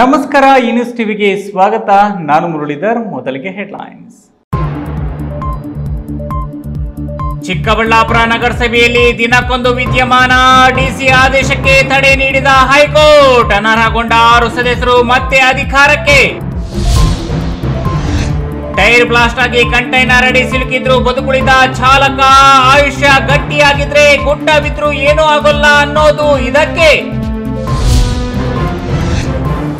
ನಮಸ್ಕಾರ ನ್ಯೂಸ್ ಟಿವಿಗೆ ಸ್ವಾಗತ. ನಾನು ಮುರಳೀಧರ್. ಮೊದಲಿಗೆ ಹೆಡ್ಲೈನ್ಸ್. ಚಿಕ್ಕಬಳ್ಳಾಪುರ ನಗರಸಭೆಯಲ್ಲಿ ದಿನಕ್ಕೊಂದು ವಿದ್ಯಮಾನ. ಡಿಸಿ ಆದೇಶಕ್ಕೆ ತಡೆ ನೀಡಿದ ಹೈಕೋರ್ಟ್. ಅನರ್ಹಗೊಂಡ 6 ಸದಸ್ಯರು ಮತ್ತೆ ಅಧಿಕಾರಕ್ಕೆ. ಟೈರ್ ಬ್ಲಾಸ್ಟ್ ಆಗಿ ಕಂಟೈನರ್ ಅಡಿ ಸಿಲುಕಿದ್ರು ಬದುಕುಳಿದ ಚಾಲಕ. ಆಯುಷ್ಯ ಗಟ್ಟಿಯಾಗಿದ್ರೆ ಗುಡ್ಡ ಬಿದ್ರು ಏನೂ ಆಗೋಲ್ಲ ಅನ್ನೋದು ಇದಕ್ಕೆ.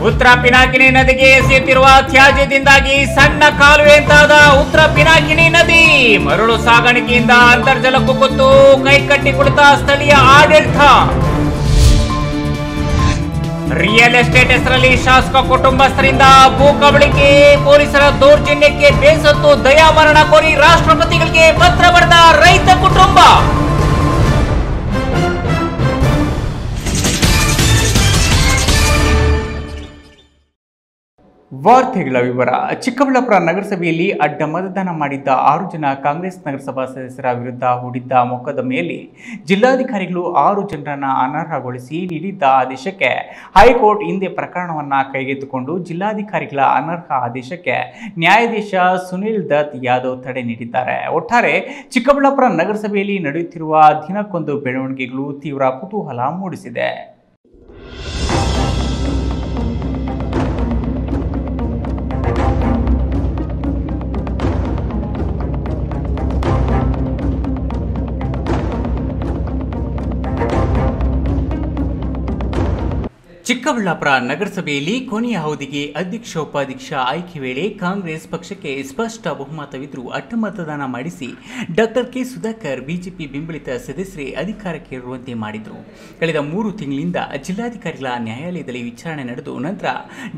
ಉತ್ತರ ಪಿನಾಕಿನಿ ನದಿಗೆ ಎಸೆಯುತ್ತಿರುವ ತ್ಯಾಜ್ಯದಿಂದಾಗಿ ಸಣ್ಣ ಕಾಲುವೆಯಂತಾದ ಉತ್ತರ ಪಿನಾಕಿನಿ ನದಿ. ಮರಳು ಸಾಗಾಣಿಕೆಯಿಂದ ಅಂತರ್ಜಲಕ್ಕೂ ಕುತ್ತು ಕೈಕಟ್ಟಿ ಕುಳಿತ ಸ್ಥಳೀಯ ಆಡಳಿತ. ರಿಯಲ್ ಎಸ್ಟೇಟ್ ಹೆಸರಲ್ಲಿ ಶಾಸಕ ಕುಟುಂಬಸ್ಥರಿಂದ ಭೂ ಕಬಳಿಕೆ. ಪೊಲೀಸರ ದೌರ್ಜನ್ಯಕ್ಕೆ ಬೇಸತ್ತು ದಯಾಮರಣ ಕೋರಿ ರಾಷ್ಟ್ರಪತಿಗಳಿಗೆ ಪತ್ರ ಬರೆದ ರೈತ ಕುಟುಂಬ. ವಾರ್ತೆಗಳ ವಿವರ. ಚಿಕ್ಕಬಳ್ಳಾಪುರ ನಗರಸಭೆಯಲ್ಲಿ ಅಡ್ಡ ಮತದಾನ ಮಾಡಿದ್ದ 6 ಜನ ಕಾಂಗ್ರೆಸ್ ನಗರಸಭಾ ಸದಸ್ಯರ ವಿರುದ್ಧ ಹೂಡಿದ್ದ ಮೊಕದ್ದಮೆಯಲ್ಲಿ ಜಿಲ್ಲಾಧಿಕಾರಿಗಳು 6 ಜನರನ್ನು ಅನರ್ಹಗೊಳಿಸಿ ನೀಡಿದ್ದ ಆದೇಶಕ್ಕೆ ಹೈಕೋರ್ಟ್ ಹಿಂದೆ ಪ್ರಕರಣವನ್ನು ಕೈಗೆತ್ತಿಕೊಂಡು ಜಿಲ್ಲಾಧಿಕಾರಿಗಳ ಅನರ್ಹ ಆದೇಶಕ್ಕೆ ನ್ಯಾಯಾಧೀಶ ಸುನಿಲ್ ದತ್ ಯಾದವ್ ತಡೆ ನೀಡಿದ್ದಾರೆ. ಒಟ್ಟಾರೆ ಚಿಕ್ಕಬಳ್ಳಾಪುರ ನಗರಸಭೆಯಲ್ಲಿ ನಡೆಯುತ್ತಿರುವ ದಿನಕ್ಕೊಂದು ಬೆಳವಣಿಗೆಗಳು ತೀವ್ರ ಕುತೂಹಲ ಮೂಡಿಸಿದೆ. ಚಿಕ್ಕಬಳ್ಳಾಪುರ ನಗರಸಭೆಯಲ್ಲಿ ಕೊನೆಯ ಅವಧಿಗೆ ಅಧ್ಯಕ್ಷ ಉಪಾಧ್ಯಕ್ಷ ಆಯ್ಕೆ ವೇಳೆ ಕಾಂಗ್ರೆಸ್ ಪಕ್ಷಕ್ಕೆ ಸ್ಪಷ್ಟ ಬಹುಮತವಿದ್ದರೂ ಅಡ್ಡ ಮತದಾನ ಮಾಡಿಸಿ ಡಾಕ್ಟರ್ ಕೆ ಸುಧಾಕರ್ ಬಿಜೆಪಿ ಬೆಂಬಲಿತ ಸದಸ್ಯರೇ ಅಧಿಕಾರಕ್ಕೆ ಇರುವಂತೆ ಮಾಡಿದರು. ಕಳೆದ 3 ತಿಂಗಳಿಂದ ಜಿಲ್ಲಾಧಿಕಾರಿಗಳ ನ್ಯಾಯಾಲಯದಲ್ಲಿ ವಿಚಾರಣೆ ನಡೆದು ನಂತರ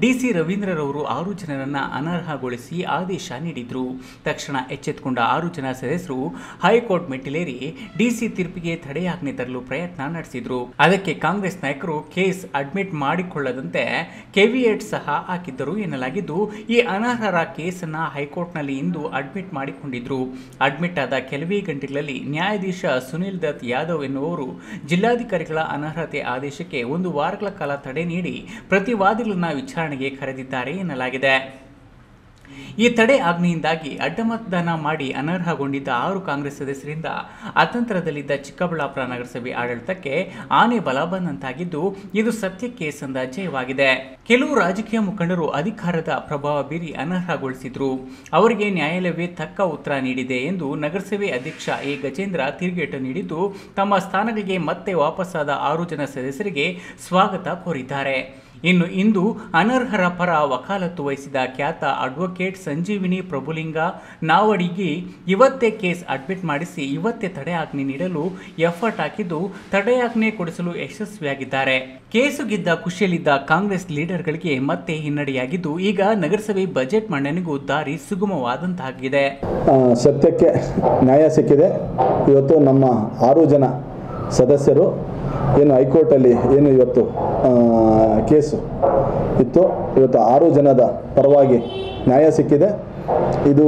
ಡಿಸಿ ರವೀಂದ್ರರವರು 6 ಜನರನ್ನು ಅನರ್ಹಗೊಳಿಸಿ ಆದೇಶ ನೀಡಿದರು. ತಕ್ಷಣ ಎಚ್ಚೆತ್ತುಕೊಂಡ 6 ಜನ ಸದಸ್ಯರು ಹೈಕೋರ್ಟ್ ಮೆಟ್ಟಿಲೇರಿ ಡಿಸಿ ತೀರ್ಪಿಗೆ ತಡೆಯಾಜ್ಞೆ ತರಲು ಪ್ರಯತ್ನ ನಡೆಸಿದರು. ಅದಕ್ಕೆ ಕಾಂಗ್ರೆಸ್ ನಾಯಕರು ಕೇಸ್ ಅಡ್ಮಿಟ್ ಮಾಡಿಕೊಳ್ಳದಂತೆ ಕೆವಿಯೇಟ್ ಸಹ ಹಾಕಿದ್ದರು ಎನ್ನಲಾಗಿದ್ದು, ಈ ಅನರ್ಹರ ಕೇಸನ್ನು ಹೈಕೋರ್ಟ್ನಲ್ಲಿ ಇಂದು ಅಡ್ಮಿಟ್ ಮಾಡಿಕೊಂಡಿದ್ರು. ಅಡ್ಮಿಟ್ ಆದ ಕೆಲವೇ ಗಂಟೆಗಳಲ್ಲಿ ನ್ಯಾಯಾಧೀಶ ಸುನಿಲ್ ದತ್ ಯಾದವ್ ಎನ್ನುವರು ಜಿಲ್ಲಾಧಿಕಾರಿಗಳ ಅನರ್ಹತೆ ಆದೇಶಕ್ಕೆ 1 ವಾರಗಳ ಕಾಲ ತಡೆ ನೀಡಿ ಪ್ರತಿವಾದಿಗಳನ್ನು ವಿಚಾರಣೆಗೆ ಕರೆದಿದ್ದಾರೆ ಎನ್ನಲಾಗಿದೆ. ಈ ತಡೆ ಆಜ್ಞೆಯಿಂದಾಗಿ ಅಡ್ಡ ಮತದಾನ ಮಾಡಿ ಅನರ್ಹಗೊಂಡಿದ್ದ 6 ಕಾಂಗ್ರೆಸ್ ಸದಸ್ಯರಿಂದ ಅತಂತ್ರದಲ್ಲಿದ್ದ ಚಿಕ್ಕಬಳ್ಳಾಪುರ ನಗರಸಭೆ ಆಡಳಿತಕ್ಕೆ ಆನೆ ಬಲ ಬಂದಂತಾಗಿದ್ದು, ಇದು ಸತ್ಯಕ್ಕೆ ಸಂದ ಜಯವಾಗಿದೆ. ಕೆಲವು ರಾಜಕೀಯ ಮುಖಂಡರು ಅಧಿಕಾರದ ಪ್ರಭಾವ ಬೀರಿ ಅನರ್ಹಗೊಳಿಸಿದ್ರು. ಅವರಿಗೆ ನ್ಯಾಯಾಲಯವೇ ತಕ್ಕ ಉತ್ತರ ನೀಡಿದೆ ಎಂದು ನಗರಸಭೆ ಅಧ್ಯಕ್ಷ ಎ ಗಜೇಂದ್ರ ತಿರುಗೇಟು ನೀಡಿದ್ದು, ತಮ್ಮ ಸ್ಥಾನಗಳಿಗೆ ಮತ್ತೆ ವಾಪಸ್ಸಾದ 6 ಜನ ಸದಸ್ಯರಿಗೆ ಸ್ವಾಗತ ಕೋರಿದ್ದಾರೆ. ಇನ್ನು ಇಂದು ಅನರ್ಹರ ಪರ ವಕಾಲತ್ತು ವಹಿಸಿದ ಖ್ಯಾತ ಅಡ್ವೊಕೇಟ್ ಸಂಜೀವಿನಿ ಪ್ರಭುಲಿಂಗ ನಾವಡಿಗೆ ಇವತ್ತೇ ಕೇಸ್ ಅಡ್ಮಿಟ್ ಮಾಡಿಸಿ ಇವತ್ತೇ ತಡೆಯಾಜ್ಞೆ ನೀಡಲು ಎಫರ್ಟ್ ಹಾಕಿದ್ದು, ತಡೆಯಾಜ್ಞೆ ಕೊಡಿಸಲು ಯಶಸ್ವಿಯಾಗಿದ್ದಾರೆ. ಕೇಸು ಗೆದ್ದ ಖುಷಿಯಲ್ಲಿದ್ದ ಕಾಂಗ್ರೆಸ್ ಲೀಡರ್ಗಳಿಗೆ ಮತ್ತೆ ಹಿನ್ನಡೆಯಾಗಿದ್ದು, ಈಗ ನಗರಸಭೆ ಬಜೆಟ್ ಮಂಡನೆಗೂ ದಾರಿ ಸುಗಮವಾದಂತಾಗಿದೆ. ಸತ್ಯಕ್ಕೆ ನ್ಯಾಯ ಸಿಕ್ಕಿದೆ. ಇವತ್ತು ನಮ್ಮ 6 ಜನ ಸದಸ್ಯರು ಏನು ಹೈಕೋರ್ಟಲ್ಲಿ ಏನು ಇವತ್ತು ಕೇಸು ಇತ್ತು, ಇವತ್ತು 6 ಜನದ ಪರವಾಗಿ ನ್ಯಾಯ ಸಿಕ್ಕಿದೆ. ಇದು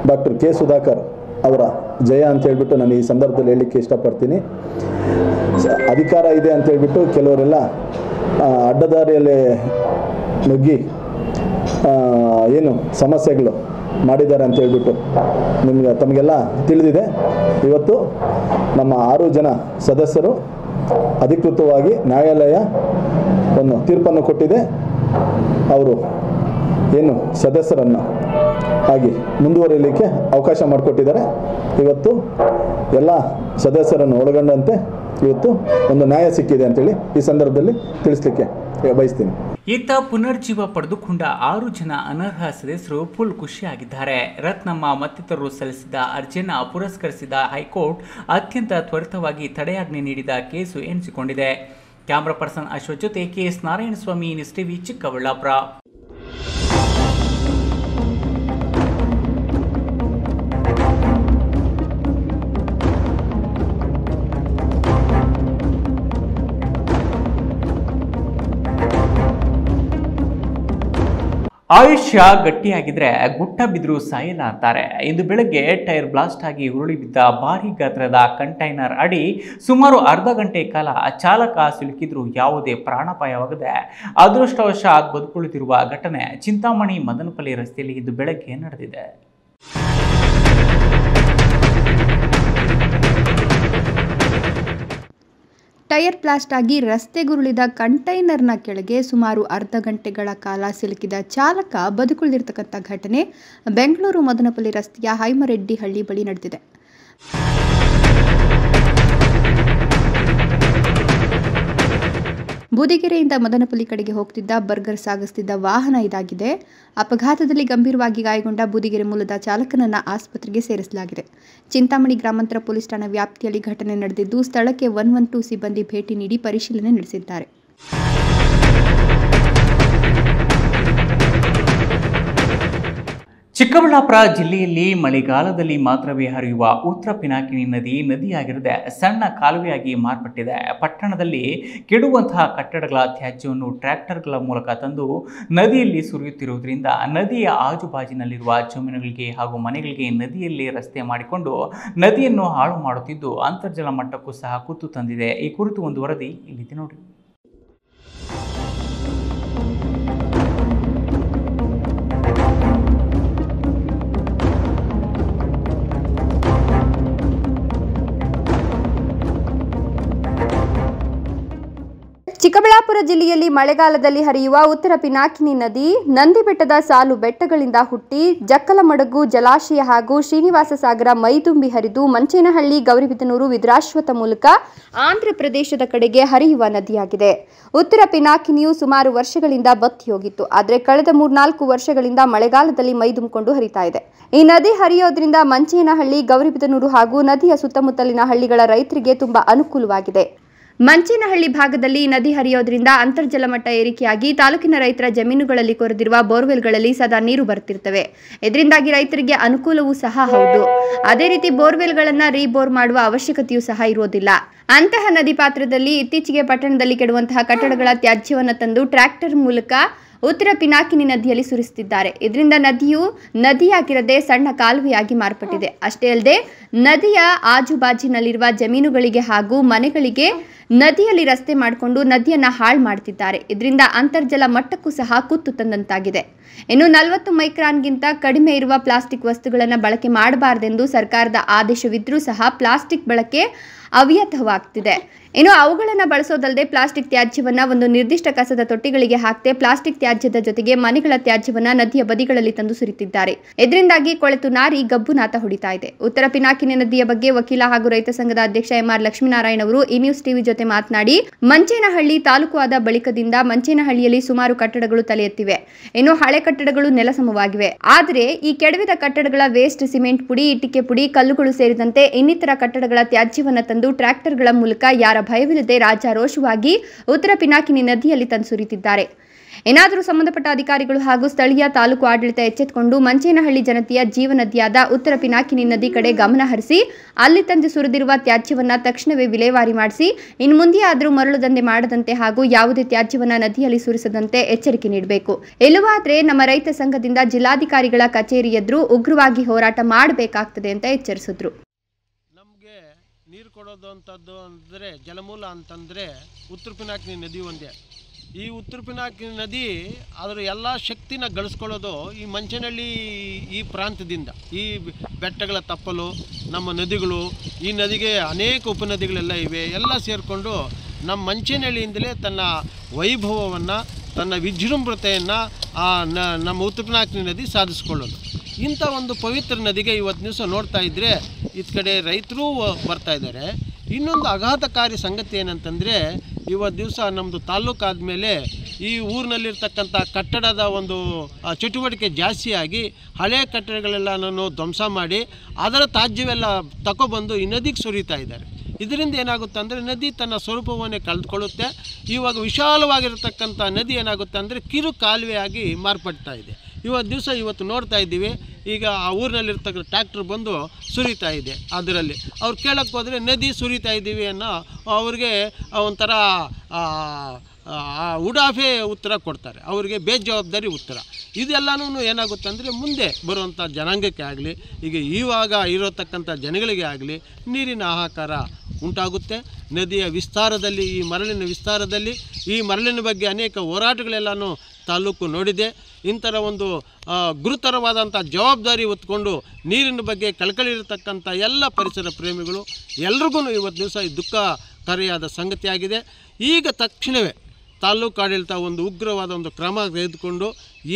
ಡಾಕ್ಟರ್ ಕೆ ಸುಧಾಕರ್ ಅವರ ಜಯ ಅಂತ ಹೇಳ್ಬಿಟ್ಟು ನಾನು ಈ ಸಂದರ್ಭದಲ್ಲಿ ಹೇಳಲಿಕ್ಕೆ ಇಷ್ಟಪಡ್ತೀನಿ. ಅಧಿಕಾರ ಇದೆ ಅಂತ ಹೇಳ್ಬಿಟ್ಟು ಕೆಲವರೆಲ್ಲ ಅಡ್ಡದಾರಿಯಲ್ಲೇ ನುಗ್ಗಿ ಏನು ಸಮಸ್ಯೆಗಳು ಮಾಡಿದ್ದಾರೆ ಅಂತ ಹೇಳ್ಬಿಟ್ಟು ತಮಗೆಲ್ಲ ತಿಳಿದಿದೆ. ಇವತ್ತು ನಮ್ಮ 6 ಜನ ಸದಸ್ಯರು ಅಧಿಕೃತವಾಗಿ ನ್ಯಾಯಾಲಯ ಒಂದು ತೀರ್ಪನ್ನು ಕೊಟ್ಟಿದೆ. ಅವರು ಏನು ಸದಸ್ಯರನ್ನು ಆಗಿ ಮುಂದುವರಿಯಲಿಕ್ಕೆ ಅವಕಾಶ ಮಾಡಿಕೊಟ್ಟಿದ್ದಾರೆ. ಇವತ್ತು ಎಲ್ಲ ಸದಸ್ಯರನ್ನು ಒಳಗೊಂಡಂತೆ ಇವತ್ತು ಒಂದು ನ್ಯಾಯ ಸಿಕ್ಕಿದೆ ಅಂತೇಳಿ ಈ ಸಂದರ್ಭದಲ್ಲಿ ತಿಳಿಸ್ಲಿಕ್ಕೆ ಬಯಸ್ತೀನಿ. ಇತ್ತ ಪುನರ್ಜೀವ ಪಡೆದುಕೊಂಡ 6 ಜನ ಅನರ್ಹ ಸದಸ್ಯರು ಫುಲ್ ಖುಷಿಯಾಗಿದ್ದಾರೆ. ರತ್ನಮ್ಮ ಮತ್ತಿತರರು ಸಲ್ಲಿಸಿದ ಅರ್ಜಿಯನ್ನು ಪುರಸ್ಕರಿಸಿದ ಹೈಕೋರ್ಟ್ ಅತ್ಯಂತ ತ್ವರಿತವಾಗಿ ತಡೆಯಾಜ್ಞೆ ನೀಡಿದ ಕೇಸು ಎನಿಸಿಕೊಂಡಿದೆ. ಕ್ಯಾಮರಾ ಪರ್ಸನ್ ಅಶ್ವಥ್ ಜೊತೆ KS Narayanaswamy, News TV, Chikkaballapur. ಆಯುಷ್ಯ ಗಟ್ಟಿಯಾಗಿದ್ರೆ ಗುಟ್ಟ ಬಿದ್ದರೂ ಸಾಯಲ್ಲ ಅಂತಾರೆ. ಇಂದು ಬೆಳಗ್ಗೆ ಟೈರ್ ಬ್ಲಾಸ್ಟ್ ಆಗಿ ಉರುಳಿ ಬಿದ್ದ ಭಾರಿ ಗಾತ್ರದ ಕಂಟೈನರ್ ಅಡಿ ಸುಮಾರು ಅರ್ಧ ಗಂಟೆ ಕಾಲ ಚಾಲಕ ಸಿಲುಕಿದ್ರೂ ಯಾವುದೇ ಪ್ರಾಣಾಪಾಯವಾಗದೆ ಅದೃಷ್ಟವಶಾತ್ ಬದುಕುಳಿದಿರುವ ಘಟನೆ ಚಿಂತಾಮಣಿ ಮದನಪಲ್ಲಿ ರಸ್ತೆಯಲ್ಲಿ ಇಂದು ಬೆಳಗ್ಗೆ ನಡೆದಿದೆ. ಟೈರ್ ಬ್ಲಾಸ್ಟ್ ಆಗಿ ರಸ್ತೆಗುರುಳಿದ ಕಂಟೈನರ್ನ ಕೆಳಗೆ ಸುಮಾರು ಅರ್ಧ ಗಂಟೆಗಳ ಕಾಲ ಸಿಲುಕಿದ ಚಾಲಕ ಬದುಕುಳಿದಿರತಕ್ಕಂಥ ಘಟನೆ ಬೆಂಗಳೂರು ಮದನಪಲ್ಲಿ ರಸ್ತೆಯ ಹೈಮರೆಡ್ಡಿ ಹಳ್ಳಿ ಬಳಿ ನಡೆದಿದೆ. ಬೂದಿಗೆರೆಯಿಂದ ಮದನಪಲ್ಲಿ ಕಡೆಗೆ ಹೋಗ್ತಿದ್ದ ಬರ್ಗರ್ ಸಾಗಿಸುತ್ತಿದ್ದ ವಾಹನ ಇದಾಗಿದೆ. ಅಪಘಾತದಲ್ಲಿ ಗಂಭೀರವಾಗಿ ಗಾಯಗೊಂಡ ಬೂದಿಗೆರೆ ಮೂಲದ ಚಾಲಕನನ್ನ ಆಸ್ಪತ್ರೆಗೆ ಸೇರಿಸಲಾಗಿದೆ. ಚಿಂತಾಮಣಿ ಗ್ರಾಮಾಂತರ ಪೊಲೀಸ್ ಠಾಣಾ ವ್ಯಾಪ್ತಿಯಲ್ಲಿ ಘಟನೆ ನಡೆದಿದ್ದು ಸ್ಥಳಕ್ಕೆ 112 ಸಿಬ್ಬಂದಿ ಭೇಟಿ ನೀಡಿ ಪರಿಶೀಲನೆ ನಡೆಸಿದ್ದಾರೆ. ಚಿಕ್ಕಬಳ್ಳಾಪುರ ಜಿಲ್ಲೆಯಲ್ಲಿ ಮಳೆಗಾಲದಲ್ಲಿ ಮಾತ್ರವೇ ಹರಿಯುವ ಉತ್ತರ ಪಿನಾಕಿನಿ ನದಿಯಾಗಿರದೆ ಸಣ್ಣ ಕಾಲುವೆಯಾಗಿ ಮಾರ್ಪಟ್ಟಿದೆ. ಪಟ್ಟಣದಲ್ಲಿ ಕೆಡುವಂತಹ ಕಟ್ಟಡಗಳ ತ್ಯಾಜ್ಯವನ್ನು ಟ್ರ್ಯಾಕ್ಟರ್ಗಳ ಮೂಲಕ ತಂದು ನದಿಯಲ್ಲಿ ಸುರಿಯುತ್ತಿರುವುದರಿಂದ ನದಿಯ ಆಜುಬಾಜಿನಲ್ಲಿರುವ ಜಮೀನುಗಳಿಗೆ ಹಾಗೂ ಮನೆಗಳಿಗೆ ನದಿಯಲ್ಲಿ ರಸ್ತೆ ಮಾಡಿಕೊಂಡು ನದಿಯನ್ನು ಹಾಳು ಮಾಡುತ್ತಿದ್ದು ಅಂತರ್ಜಲ ಮಟ್ಟಕ್ಕೂ ಸಹ ಕುತ್ತು ತಂದಿದೆ. ಈ ಕುರಿತು ಒಂದು ವರದಿ ಇಲ್ಲಿದೆ ನೋಡಿ. ಚಿಕ್ಕಬಳ್ಳಾಪುರ ಜಿಲ್ಲೆಯಲ್ಲಿ ಮಳೆಗಾಲದಲ್ಲಿ ಹರಿಯುವ ಉತ್ತರ ಪಿನಾಕಿನಿ ನದಿ ನಂದಿಬೆಟ್ಟದ ಸಾಲು ಬೆಟ್ಟಗಳಿಂದ ಹುಟ್ಟಿ ಜಕ್ಕಲಮಡಗು ಜಲಾಶಯ ಹಾಗೂ ಶ್ರೀನಿವಾಸ ಸಾಗರ ಮೈದುಂಬಿ ಹರಿದು ಮಂಚೇನಹಳ್ಳಿ ಗೌರಿಬಿದನೂರು ವಿದ್ರಾಶ್ವತ ಮೂಲಕ ಆಂಧ್ರ ಪ್ರದೇಶದ ಕಡೆಗೆ ಹರಿಯುವ ನದಿಯಾಗಿದೆ. ಉತ್ತರ ಪಿನಾಕಿನಿಯು ಸುಮಾರು ವರ್ಷಗಳಿಂದ ಬತ್ತಿ ಹೋಗಿತ್ತು. ಆದರೆ ಕಳೆದ 3-4 ವರ್ಷಗಳಿಂದ ಮಳೆಗಾಲದಲ್ಲಿ ಮೈದುಂಬಿಕೊಂಡು ಹರಿತಾ ಇದೆ. ಈ ನದಿ ಹರಿಯೋದ್ರಿಂದ ಮಂಚೇನಹಳ್ಳಿ ಗೌರಿಬಿದನೂರು ಹಾಗೂ ನದಿಯ ಸುತ್ತಮುತ್ತಲಿನ ಹಳ್ಳಿಗಳ ರೈತರಿಗೆ ತುಂಬಾ ಅನುಕೂಲವಾಗಿದೆ. ಮಂಚೇನಹಳ್ಳಿ ಭಾಗದಲ್ಲಿ ನದಿ ಹರಿಯೋದ್ರಿಂದ ಅಂತರ್ಜಲ ಮಟ್ಟ ಏರಿಕೆಯಾಗಿ ತಾಲೂಕಿನ ರೈತರ ಜಮೀನುಗಳಲ್ಲಿ ಕೊರೆದಿರುವ ಬೋರ್ವೆಲ್ಗಳಲ್ಲಿ ಸದಾ ನೀರು ಬರುತ್ತಿರುತ್ತವೆ. ಇದರಿಂದಾಗಿ ರೈತರಿಗೆ ಅನುಕೂಲವೂ ಸಹ ಹೌದು. ಅದೇ ರೀತಿ ಬೋರ್ವೆಲ್ಗಳನ್ನು ರೀಬೋರ್ ಮಾಡುವ ಅವಶ್ಯಕತೆಯೂ ಸಹ ಇರುವುದಿಲ್ಲ. ಅಂತಹ ನದಿ ಪಾತ್ರದಲ್ಲಿ ಇತ್ತೀಚೆಗೆ ಪಟ್ಟಣದಲ್ಲಿ ಕೆಡುವಂತಹ ಕಟ್ಟಡಗಳ ತ್ಯಾಜ್ಯವನ್ನು ತಂದು ಟ್ರ್ಯಾಕ್ಟರ್ ಮೂಲಕ ಉತ್ತರ ಪಿನಾಕಿನಿ ನದಿಯಲ್ಲಿ ಸುರಿಸುತ್ತಿದ್ದಾರೆ. ಇದರಿಂದ ನದಿಯು ನದಿಯಾಗಿರದೆ ಸಣ್ಣ ಕಾಲುವೆಯಾಗಿ ಮಾರ್ಪಟ್ಟಿದೆ. ಅಷ್ಟೇ ಅಲ್ಲದೆ ನದಿಯ ಆಜುಬಾಜಿನಲ್ಲಿರುವ ಜಮೀನುಗಳಿಗೆ ಹಾಗೂ ಮನೆಗಳಿಗೆ ನದಿಯಲ್ಲಿ ರಸ್ತೆ ಮಾಡಿಕೊಂಡು ನದಿಯನ್ನು ಹಾಳು ಮಾಡ್ತಿದ್ದಾರೆ. ಇದರಿಂದ ಅಂತರ್ಜಲ ಮಟ್ಟಕ್ಕೂ ಸಹ ಕುತ್ತು ತಂದಂತಾಗಿದೆ. ಇನ್ನು 40 ಮೈಕ್ರಾನ್ಗಿಂತ ಕಡಿಮೆ ಇರುವ ಪ್ಲಾಸ್ಟಿಕ್ ವಸ್ತುಗಳನ್ನು ಬಳಕೆ ಮಾಡಬಾರದೆಂದು ಸರ್ಕಾರದ ಆದೇಶವಿದ್ರೂ ಸಹ ಪ್ಲಾಸ್ಟಿಕ್ ಬಳಕೆ ಅವ್ಯರ್ಥವಾಗ್ತಿದೆ. ಇನ್ನು ಅವುಗಳನ್ನು ಬಳಸೋದಲ್ಲದೆ ಪ್ಲಾಸ್ಟಿಕ್ ತ್ಯಾಜ್ಯವನ್ನು ಒಂದು ನಿರ್ದಿಷ್ಟ ಕಸದ ತೊಟ್ಟಿಗಳಿಗೆ ಹಾಕದೆ ಪ್ಲಾಸ್ಟಿಕ್ ತ್ಯಾಜ್ಯದ ಜೊತೆಗೆ ಮನೆಗಳ ತ್ಯಾಜ್ಯವನ್ನು ನದಿಯ ಬದಿಗಳಲ್ಲಿ ತಂದು ಸುರಿತಿದ್ದಾರೆ. ಇದರಿಂದಾಗಿ ಕೊಳೆತು ನಾರಿ ಗಬ್ಬುನಾಥ ಹೊಡಿತಾ ಇದೆ. ಉತ್ತರ ಪಿನಾಕಿನಿ ನದಿಯ ಬಗ್ಗೆ ವಕೀಲ ಹಾಗೂ ರೈತ ಸಂಘದ ಅಧ್ಯಕ್ಷ MR ಲಕ್ಷ್ಮೀನಾರಾಯಣ ಅವರು ಈ ನ್ಯೂಸ್ ಟಿವಿ ಜೊತೆ ಮಾತನಾಡಿ, ಮಂಚೇನಹಳ್ಳಿ ತಾಲೂಕು ಆದ ಬಳಿಕದಿಂದ ಮಂಚೇನಹಳ್ಳಿಯಲ್ಲಿ ಸುಮಾರು ಕಟ್ಟಡಗಳು ತಲೆ ಎತ್ತಿವೆ. ಇನ್ನು ಹಳೆ ಕಟ್ಟಡಗಳು ನೆಲಸಮವಾಗಿವೆ. ಆದರೆ ಈ ಕೆಡವಿದ ಕಟ್ಟಡಗಳ ವೇಸ್ಟ್, ಸಿಮೆಂಟ್ ಪುಡಿ, ಇಟ್ಟಿಗೆ ಪುಡಿ, ಕಲ್ಲುಗಳು ಸೇರಿದಂತೆ ಇನ್ನಿತರ ಕಟ್ಟಡಗಳ ತ್ಯಾಜ್ಯವನ್ನು ತಂದು ಟ್ರ್ಯಾಕ್ಟರ್ಗಳ ಮೂಲಕ ಯಾರ ಭಯವಿಲ್ಲದೆ ರಾಜಾರೋಷವಾಗಿ ಉತ್ತರ ಪಿನಾಕಿನಿ ನದಿಯಲ್ಲಿ ತಂದು ಸುರಿತಿದ್ದಾರೆ. ಏನಾದರೂ ಸಂಬಂಧಪಟ್ಟ ಅಧಿಕಾರಿಗಳು ಹಾಗೂ ಸ್ಥಳೀಯ ತಾಲೂಕು ಆಡಳಿತ ಎಚ್ಚೆತ್ತುಕೊಂಡು ಮಂಚೇನಹಳ್ಳಿ ಜನತೆಯ ಜೀವನದಿಯಾದ ಉತ್ತರ ಪಿನಾಕಿನಿ ನದಿ ಕಡೆ ಗಮನ ಹರಿಸಿ ಅಲ್ಲಿ ತಂದು ಸುರಿದಿರುವ ತ್ಯಾಜ್ಯವನ್ನು ತಕ್ಷಣವೇ ವಿಲೇವಾರಿ ಮಾಡಿಸಿ ಇನ್ನು ಮುಂದೆ ಆದರೂ ಮರಳು ದಂಧೆ ಮಾಡದಂತೆ ಹಾಗೂ ಯಾವುದೇ ತ್ಯಾಜ್ಯವನ್ನು ನದಿಯಲ್ಲಿ ಸುರಿಸದಂತೆ ಎಚ್ಚರಿಕೆ ನೀಡಬೇಕು. ಇಲ್ಲವಾದರೆ ನಮ್ಮ ರೈತ ಸಂಘದಿಂದ ಜಿಲ್ಲಾಧಿಕಾರಿಗಳ ಕಚೇರಿ ಎದುರು ಉಗ್ರವಾಗಿ ಹೋರಾಟ ಮಾಡಬೇಕಾಗ್ತದೆ ಅಂತ ಎಚ್ಚರಿಸಿದ್ರು. ನಮಗೆ ನೀರು ಕೊಡೋದು ಅಂತದ್ದು ಅಂದರೆ ಜಲಮೂಲ ಅಂತಂದರೆ ಉತ್ತರ ಪಿನಾಕಿನಿ ನದಿ ಒಂದೇ. ಈ ಉತ್ತರ ಪಿನಾಕಿನಿ ನದಿ ಅದರ ಎಲ್ಲ ಶಕ್ತಿನ ಗಳಿಸ್ಕೊಳ್ಳೋದು ಈ ಮಂಚೇನಹಳ್ಳಿ ಈ ಪ್ರಾಂತ್ಯದಿಂದ. ಈ ಬೆಟ್ಟಗಳ ತಪ್ಪಲು ನಮ್ಮ ನದಿಗಳು, ಈ ನದಿಗೆ ಅನೇಕ ಉಪನದಿಗಳೆಲ್ಲ ಇವೆ. ಎಲ್ಲ ಸೇರಿಕೊಂಡು ನಮ್ಮ ಮಂಚೇನಹಳ್ಳಿಯಿಂದಲೇ ತನ್ನ ವೈಭವವನ್ನು, ತನ್ನ ವಿಜೃಂಭಣತೆಯನ್ನು ನಮ್ಮ ಉತ್ತರ ಪಿನಾಕಿನಿ ನದಿ ಸಾಧಿಸ್ಕೊಳ್ಳೋದು. ಇಂಥ ಒಂದು ಪವಿತ್ರ ನದಿಗೆ ಇವತ್ತು ದಿವಸ ನೋಡ್ತಾ ಇದ್ದರೆ ಇತ್ತ ಕಡೆ ರೈತರೂ ಬರ್ತಾ ಇದ್ದಾರೆ. ಇನ್ನೊಂದು ಆಘಾತಕಾರಿ ಸಂಗತಿ ಏನಂತಂದರೆ, ಇವತ್ತು ದಿವಸ ನಮ್ಮದು ತಾಲ್ಲೂಕು ಆದಮೇಲೆ ಈ ಊರಿನಲ್ಲಿರ್ತಕ್ಕಂಥ ಕಟ್ಟಡದ ಒಂದು ಚಟುವಟಿಕೆ ಜಾಸ್ತಿಯಾಗಿ ಹಳೆಯ ಕಟ್ಟಡಗಳೆಲ್ಲನೂ ಧ್ವಂಸ ಮಾಡಿ ಅದರ ತ್ಯಾಜ್ಯವೆಲ್ಲ ತಗೊಬಂದು ಈ ನದಿಗೆ ಸುರಿತಾ ಇದ್ದಾರೆ. ಇದರಿಂದ ಏನಾಗುತ್ತೆ ಅಂದರೆ ನದಿ ತನ್ನ ಸ್ವರೂಪವನ್ನೇ ಕಳೆದುಕೊಳ್ಳುತ್ತೆ. ಇವಾಗ ವಿಶಾಲವಾಗಿರತಕ್ಕಂಥ ನದಿ ಏನಾಗುತ್ತೆ ಅಂದರೆ ಕಿರು ಕಾಲುವೆಯಾಗಿ ಮಾರ್ಪಡ್ತಾ ಇದೆ. ಇವತ್ತು ನೋಡ್ತಾ ಇದ್ದೀವಿ. ಈಗ ಆ ಊರಿನಲ್ಲಿರ್ತಕ್ಕಂಥ ಟ್ರ್ಯಾಕ್ಟರ್ ಬಂದು ಸುರಿತಾ ಇದೆ. ಅದರಲ್ಲಿ ಅವ್ರು ಕೇಳಕ್ಕೆ ಹೋದರೆ ನದಿ ಸುರಿತಾ ಇದ್ದೀವಿ ಅನ್ನೋ ಅವ್ರಿಗೆ ಒಂಥರ ಉಡಾಫೆ ಉತ್ತರ ಕೊಡ್ತಾರೆ, ಅವರಿಗೆ ಬೇಜವಾಬ್ದಾರಿ ಉತ್ತರ. ಇದೆಲ್ಲನೂ ಏನಾಗುತ್ತೆ ಅಂದರೆ ಮುಂದೆ ಬರುವಂಥ ಜನಾಂಗಕ್ಕೆ ಆಗಲಿ, ಈಗ ಇವಾಗ ಇರತಕ್ಕಂಥ ಜನಗಳಿಗೆ ಆಗಲಿ ನೀರಿನ ಹಾಹಾಕಾರ ಉಂಟಾಗುತ್ತೆ. ನದಿಯ ವಿಸ್ತಾರದಲ್ಲಿ, ಈ ಮರಳಿನ ವಿಸ್ತಾರದಲ್ಲಿ, ಈ ಮರಳಿನ ಬಗ್ಗೆ ಅನೇಕ ಹೋರಾಟಗಳೆಲ್ಲನೂ ತಾಲೂಕು ನೋಡಿದೆ. ಇಂಥರ ಒಂದು ಗುರುತರವಾದಂಥ ಜವಾಬ್ದಾರಿ ಹೊತ್ಕೊಂಡು ನೀರಿನ ಬಗ್ಗೆ ಕಳಕಳಿರತಕ್ಕಂಥ ಎಲ್ಲ ಪರಿಸರ ಪ್ರೇಮಿಗಳು ಎಲ್ರಿಗೂ ಇವತ್ತು ದಿವಸ ಈ ದುಃಖಕಾರಿಯಾದ ಸಂಗತಿಯಾಗಿದೆ. ಈಗ ತಕ್ಷಣವೇ ತಾಲೂಕು ಆಡಳಿತ ಒಂದು ಉಗ್ರವಾದ ಒಂದು ಕ್ರಮ ತೆಗೆದುಕೊಂಡು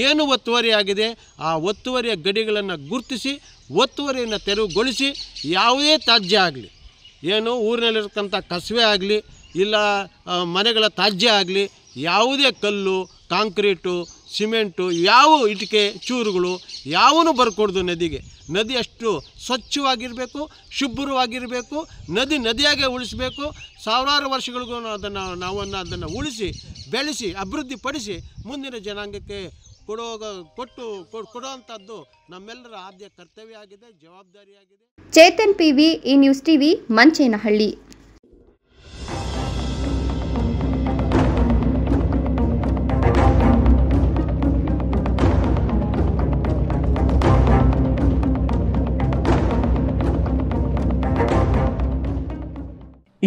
ಏನು ಒತ್ತುವರಿ ಆಗಿದೆ ಆ ಒತ್ತುವರಿಯ ಗಡಿಗಳನ್ನು ಗುರುತಿಸಿ ಒತ್ತುವರಿಯನ್ನು ತೆರವುಗೊಳಿಸಿ ಯಾವುದೇ ತ್ಯಾಜ್ಯ ಆಗಲಿ, ಏನು ಊರಿನಲ್ಲಿರ್ತಕ್ಕಂಥ ಕಸವೆ ಆಗಲಿ ಇಲ್ಲ ಮನೆಗಳ ತ್ಯಾಜ್ಯ ಆಗಲಿ, ಯಾವುದೇ ಕಲ್ಲು ಕಾಂಕ್ರೀಟು ಸಿಮೆಂಟು ಯಾವ ಇಟ್ಟಿಗೆ ಚೂರುಗಳು ಯಾವೂ ಬರ್ಕೊಡ್ದು ನದಿಗೆ. ನದಿ ಅಷ್ಟು ಸ್ವಚ್ಛವಾಗಿರಬೇಕು, ಶುಭ್ರವಾಗಿರಬೇಕು, ನದಿಯಾಗೆ ಉಳಿಸಬೇಕು. ಸಾವಿರಾರು ವರ್ಷಗಳಿಗೂ ಅದನ್ನು ಉಳಿಸಿ ಬೆಳೆಸಿ ಅಭಿವೃದ್ಧಿಪಡಿಸಿ ಮುಂದಿನ ಜನಾಂಗಕ್ಕೆ ಕೊಡುವಂಥದ್ದು ನಮ್ಮೆಲ್ಲರ ಆದ್ಯ ಕರ್ತವ್ಯ ಆಗಿದೆ, ಜವಾಬ್ದಾರಿಯಾಗಿದೆ. ಚೇತನ್ ಪಿವಿ, ಈ ನ್ಯೂಸ್ ಟಿವಿ, ಮಂಚೇನಹಳ್ಳಿ.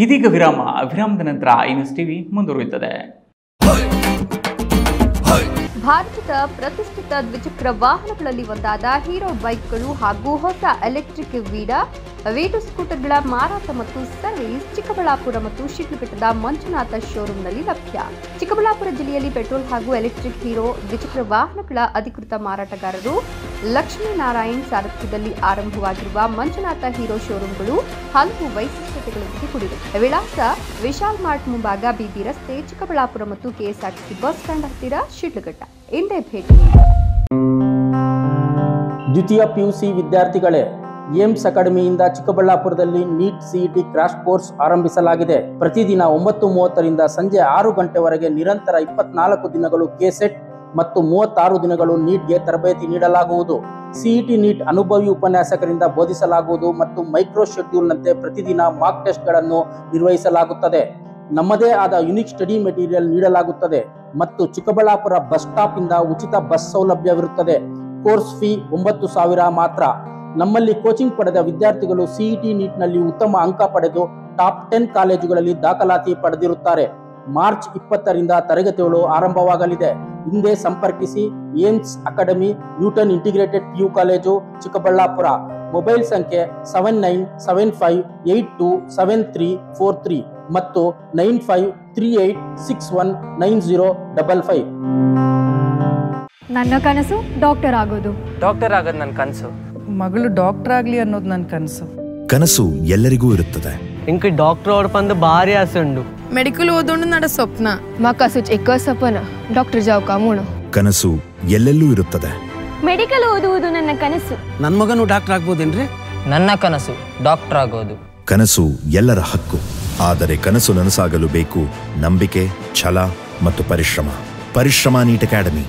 ಇದೀಗ ವಿರಾಮದ ನಂತರ ಈ ನ್ಯೂಸ್ ಟಿವಿ ಮುಂದುವರಿಯುತ್ತದೆ. ಭಾರತದ ಪ್ರತಿಷ್ಠಿತ ದ್ವಿಚಕ್ರ ವಾಹನಗಳಲ್ಲಿ ಒಂದಾದ ಹೀರೋ ಬೈಕ್ಗಳು ಹಾಗೂ ಹೊಸ ಎಲೆಕ್ಟ್ರಿಕ್ ವೀಡು ಸ್ಕೂಟರ್ಗಳ ಮಾರಾಟ ಮತ್ತು ಸರ್ವಿಸ್ ಚಿಕ್ಕಬಳ್ಳಾಪುರ ಮತ್ತು ಶಿಡ್ಲಘಟ್ಟದ ಮಂಜುನಾಥ ಶೋರೂಮ್ನಲ್ಲಿ ಲಭ್ಯ. ಚಿಕ್ಕಬಳ್ಳಾಪುರ ಜಿಲ್ಲೆಯಲ್ಲಿ ಪೆಟ್ರೋಲ್ ಹಾಗೂ ಎಲೆಕ್ಟ್ರಿಕ್ ಹೀರೋ ದ್ವಿಚಕ್ರ ವಾಹನಗಳ ಅಧಿಕೃತ ಮಾರಾಟಗಾರರು ಲಕ್ಷ್ಮೀನಾರಾಯಣ್ ಸಾರಥ್ಯದಲ್ಲಿ ಆರಂಭವಾಗಿರುವ ಮಂಜುನಾಥ ಹೀರೋ ಶೋರೂಮ್ಗಳು ಹಲವು ವೈಶಿಷ್ಟ್ಯತೆಗಳೊಂದಿಗೆ ಕೂಡಿವೆ. ವಿಳಾಸ ವಿಶಾಲ್ ಮಾರ್ಟ್ ಮುಂಭಾಗ, ಬಿಬಿ ರಸ್ತೆ, ಚಿಕ್ಕಬಳ್ಳಾಪುರ ಮತ್ತು ಕೆಎಸ್ಆರ್ಟಿಸಿ ಬಸ್ ಸ್ಟ್ಯಾಂಡ್ ಹತ್ತಿರ, ಶಿಡ್ಲಘಟ್ಟ. ಇಂದೇ ಭೇಟಿ. ದ್ವಿತೀಯ ಪಿಯುಸಿ ವಿದ್ಯಾರ್ಥಿಗಳೇ, ಏಮ್ಸ್ ಅಕಾಡೆಮಿಯಿಂದ ಚಿಕ್ಕಬಳ್ಳಾಪುರದಲ್ಲಿ ನೀಟ್ ಸಿಇಟಿ ಕ್ರಾಶ್ ಕೋರ್ಸ್ ಆರಂಭಿಸಲಾಗಿದೆ. ಪ್ರತಿದಿನ 9:30ರಿಂದ ಸಂಜೆ 6 ಗಂಟೆವರೆಗೆ ನಿರಂತರ 24 ದಿನಗಳು ಕೆಸೆಟ್ ಮತ್ತು 36 ದಿನಗಳು ನೀಟ್ಗೆ ತರಬೇತಿ ನೀಡಲಾಗುವುದು. ಸಿಇಟಿ ನೀಟ್ ಅನುಭವಿ ಉಪನ್ಯಾಸಕರಿಂದ ಬೋಧಿಸಲಾಗುವುದು ಮತ್ತು ಮೈಕ್ರೋ ಶೆಡ್ಯೂಲ್ನಂತೆ ಪ್ರತಿದಿನ ಮಾಕ್ ಟೆಸ್ಟ್ಗಳನ್ನು ನಿರ್ವಹಿಸಲಾಗುತ್ತದೆ. ನಮ್ಮದೇ ಆದ ಯುನಿಕ್ ಸ್ಟಡಿ ಮೆಟೀರಿಯಲ್ ನೀಡಲಾಗುತ್ತದೆ ಮತ್ತು ಚಿಕ್ಕಬಳ್ಳಾಪುರ ಬಸ್ ಸ್ಟಾಪ್ ಇಂದ ಉಚಿತ ಬಸ್ ಸೌಲಭ್ಯವಿರುತ್ತದೆ. ಕೋರ್ಸ್ ಫೀ 9,000 ಮಾತ್ರ. ನಮ್ಮಲ್ಲಿ ಕೋಚಿಂಗ್ ಪಡೆದ ವಿದ್ಯಾರ್ಥಿಗಳು ಸಿಇಟಿ ನೀಟ್ನಲ್ಲಿ ಉತ್ತಮ ಅಂಕ ಪಡೆದು ಟಾಪ್ 10 ಕಾಲೇಜುಗಳಲ್ಲಿ ದಾಖಲಾತಿ ಪಡೆದಿರುತ್ತಾರೆ. ಮಾರ್ಚ್ 20ರಿಂದ ತರಗತಿಗಳು ಆರಂಭವಾಗಲಿದೆ. ಹಿಂದೆ ಸಂಪರ್ಕಿಸಿ Aims Academy, Newton Integrated PU college, Chikkaballapur. Mobile ಸಂಖ್ಯೆ 7975827343 ಮತ್ತು 9538619055. ನನ್ನ ಕನಸು ಡಾಕ್ಟರ್ ಆಗೋದು. ಡಾಕ್ಟರ್ ಆಗೋದು ನನ್ನ ಕನಸು. ಮಗಳು ಡಾಕ್ಟರ್ ಆಗ್ಲಿ ಅನ್ನೋದು ನನ್ನ ಕನಸು. ಕನಸು ಎಲ್ಲರಿಗೂ ಇರುತ್ತದೆ. ಇಂಕ ಡಾಕ್ಟರ್ ಓಡ್ಪಂದು ಭಾರಿ ಆಸೆ ಉಂಡು. ಮೆಡಿಕಲ್ ಓದೋಣ ನಡ ಸ್ವಪ್ನ. ಮಾಕಾಸು ಚಿಕ್ಕ ಸಪನ ಡಾಕ್ಟರ್ ಜಾವ್ ಕಾಮೂಣ. ಕನಸು ಎಲ್ಲೆಲ್ಲೂ ಇರುತ್ತದೆ. ಮೆಡಿಕಲ್ ಓದುವುದು ನನ್ನ ಕನಸು. ನನ್ನ ಮಗನು ಡಾಕ್ಟರ್ ಆಗ್ಬೋದೇನ್ರಿ? ನನ್ನ ಕನಸು ಡಾಕ್ಟರ್ ಆಗೋದು. ಕನಸು ಎಲ್ಲರ ಹಕ್ಕು. ಆದರೆ ಕನಸು ನನಸಾಗಲು ಬೇಕು ನಂಬಿಕೆ, ಛಲ ಮತ್ತು ಪರಿಶ್ರಮ ನೀಟ್ ಅಕಾಡೆಮಿ.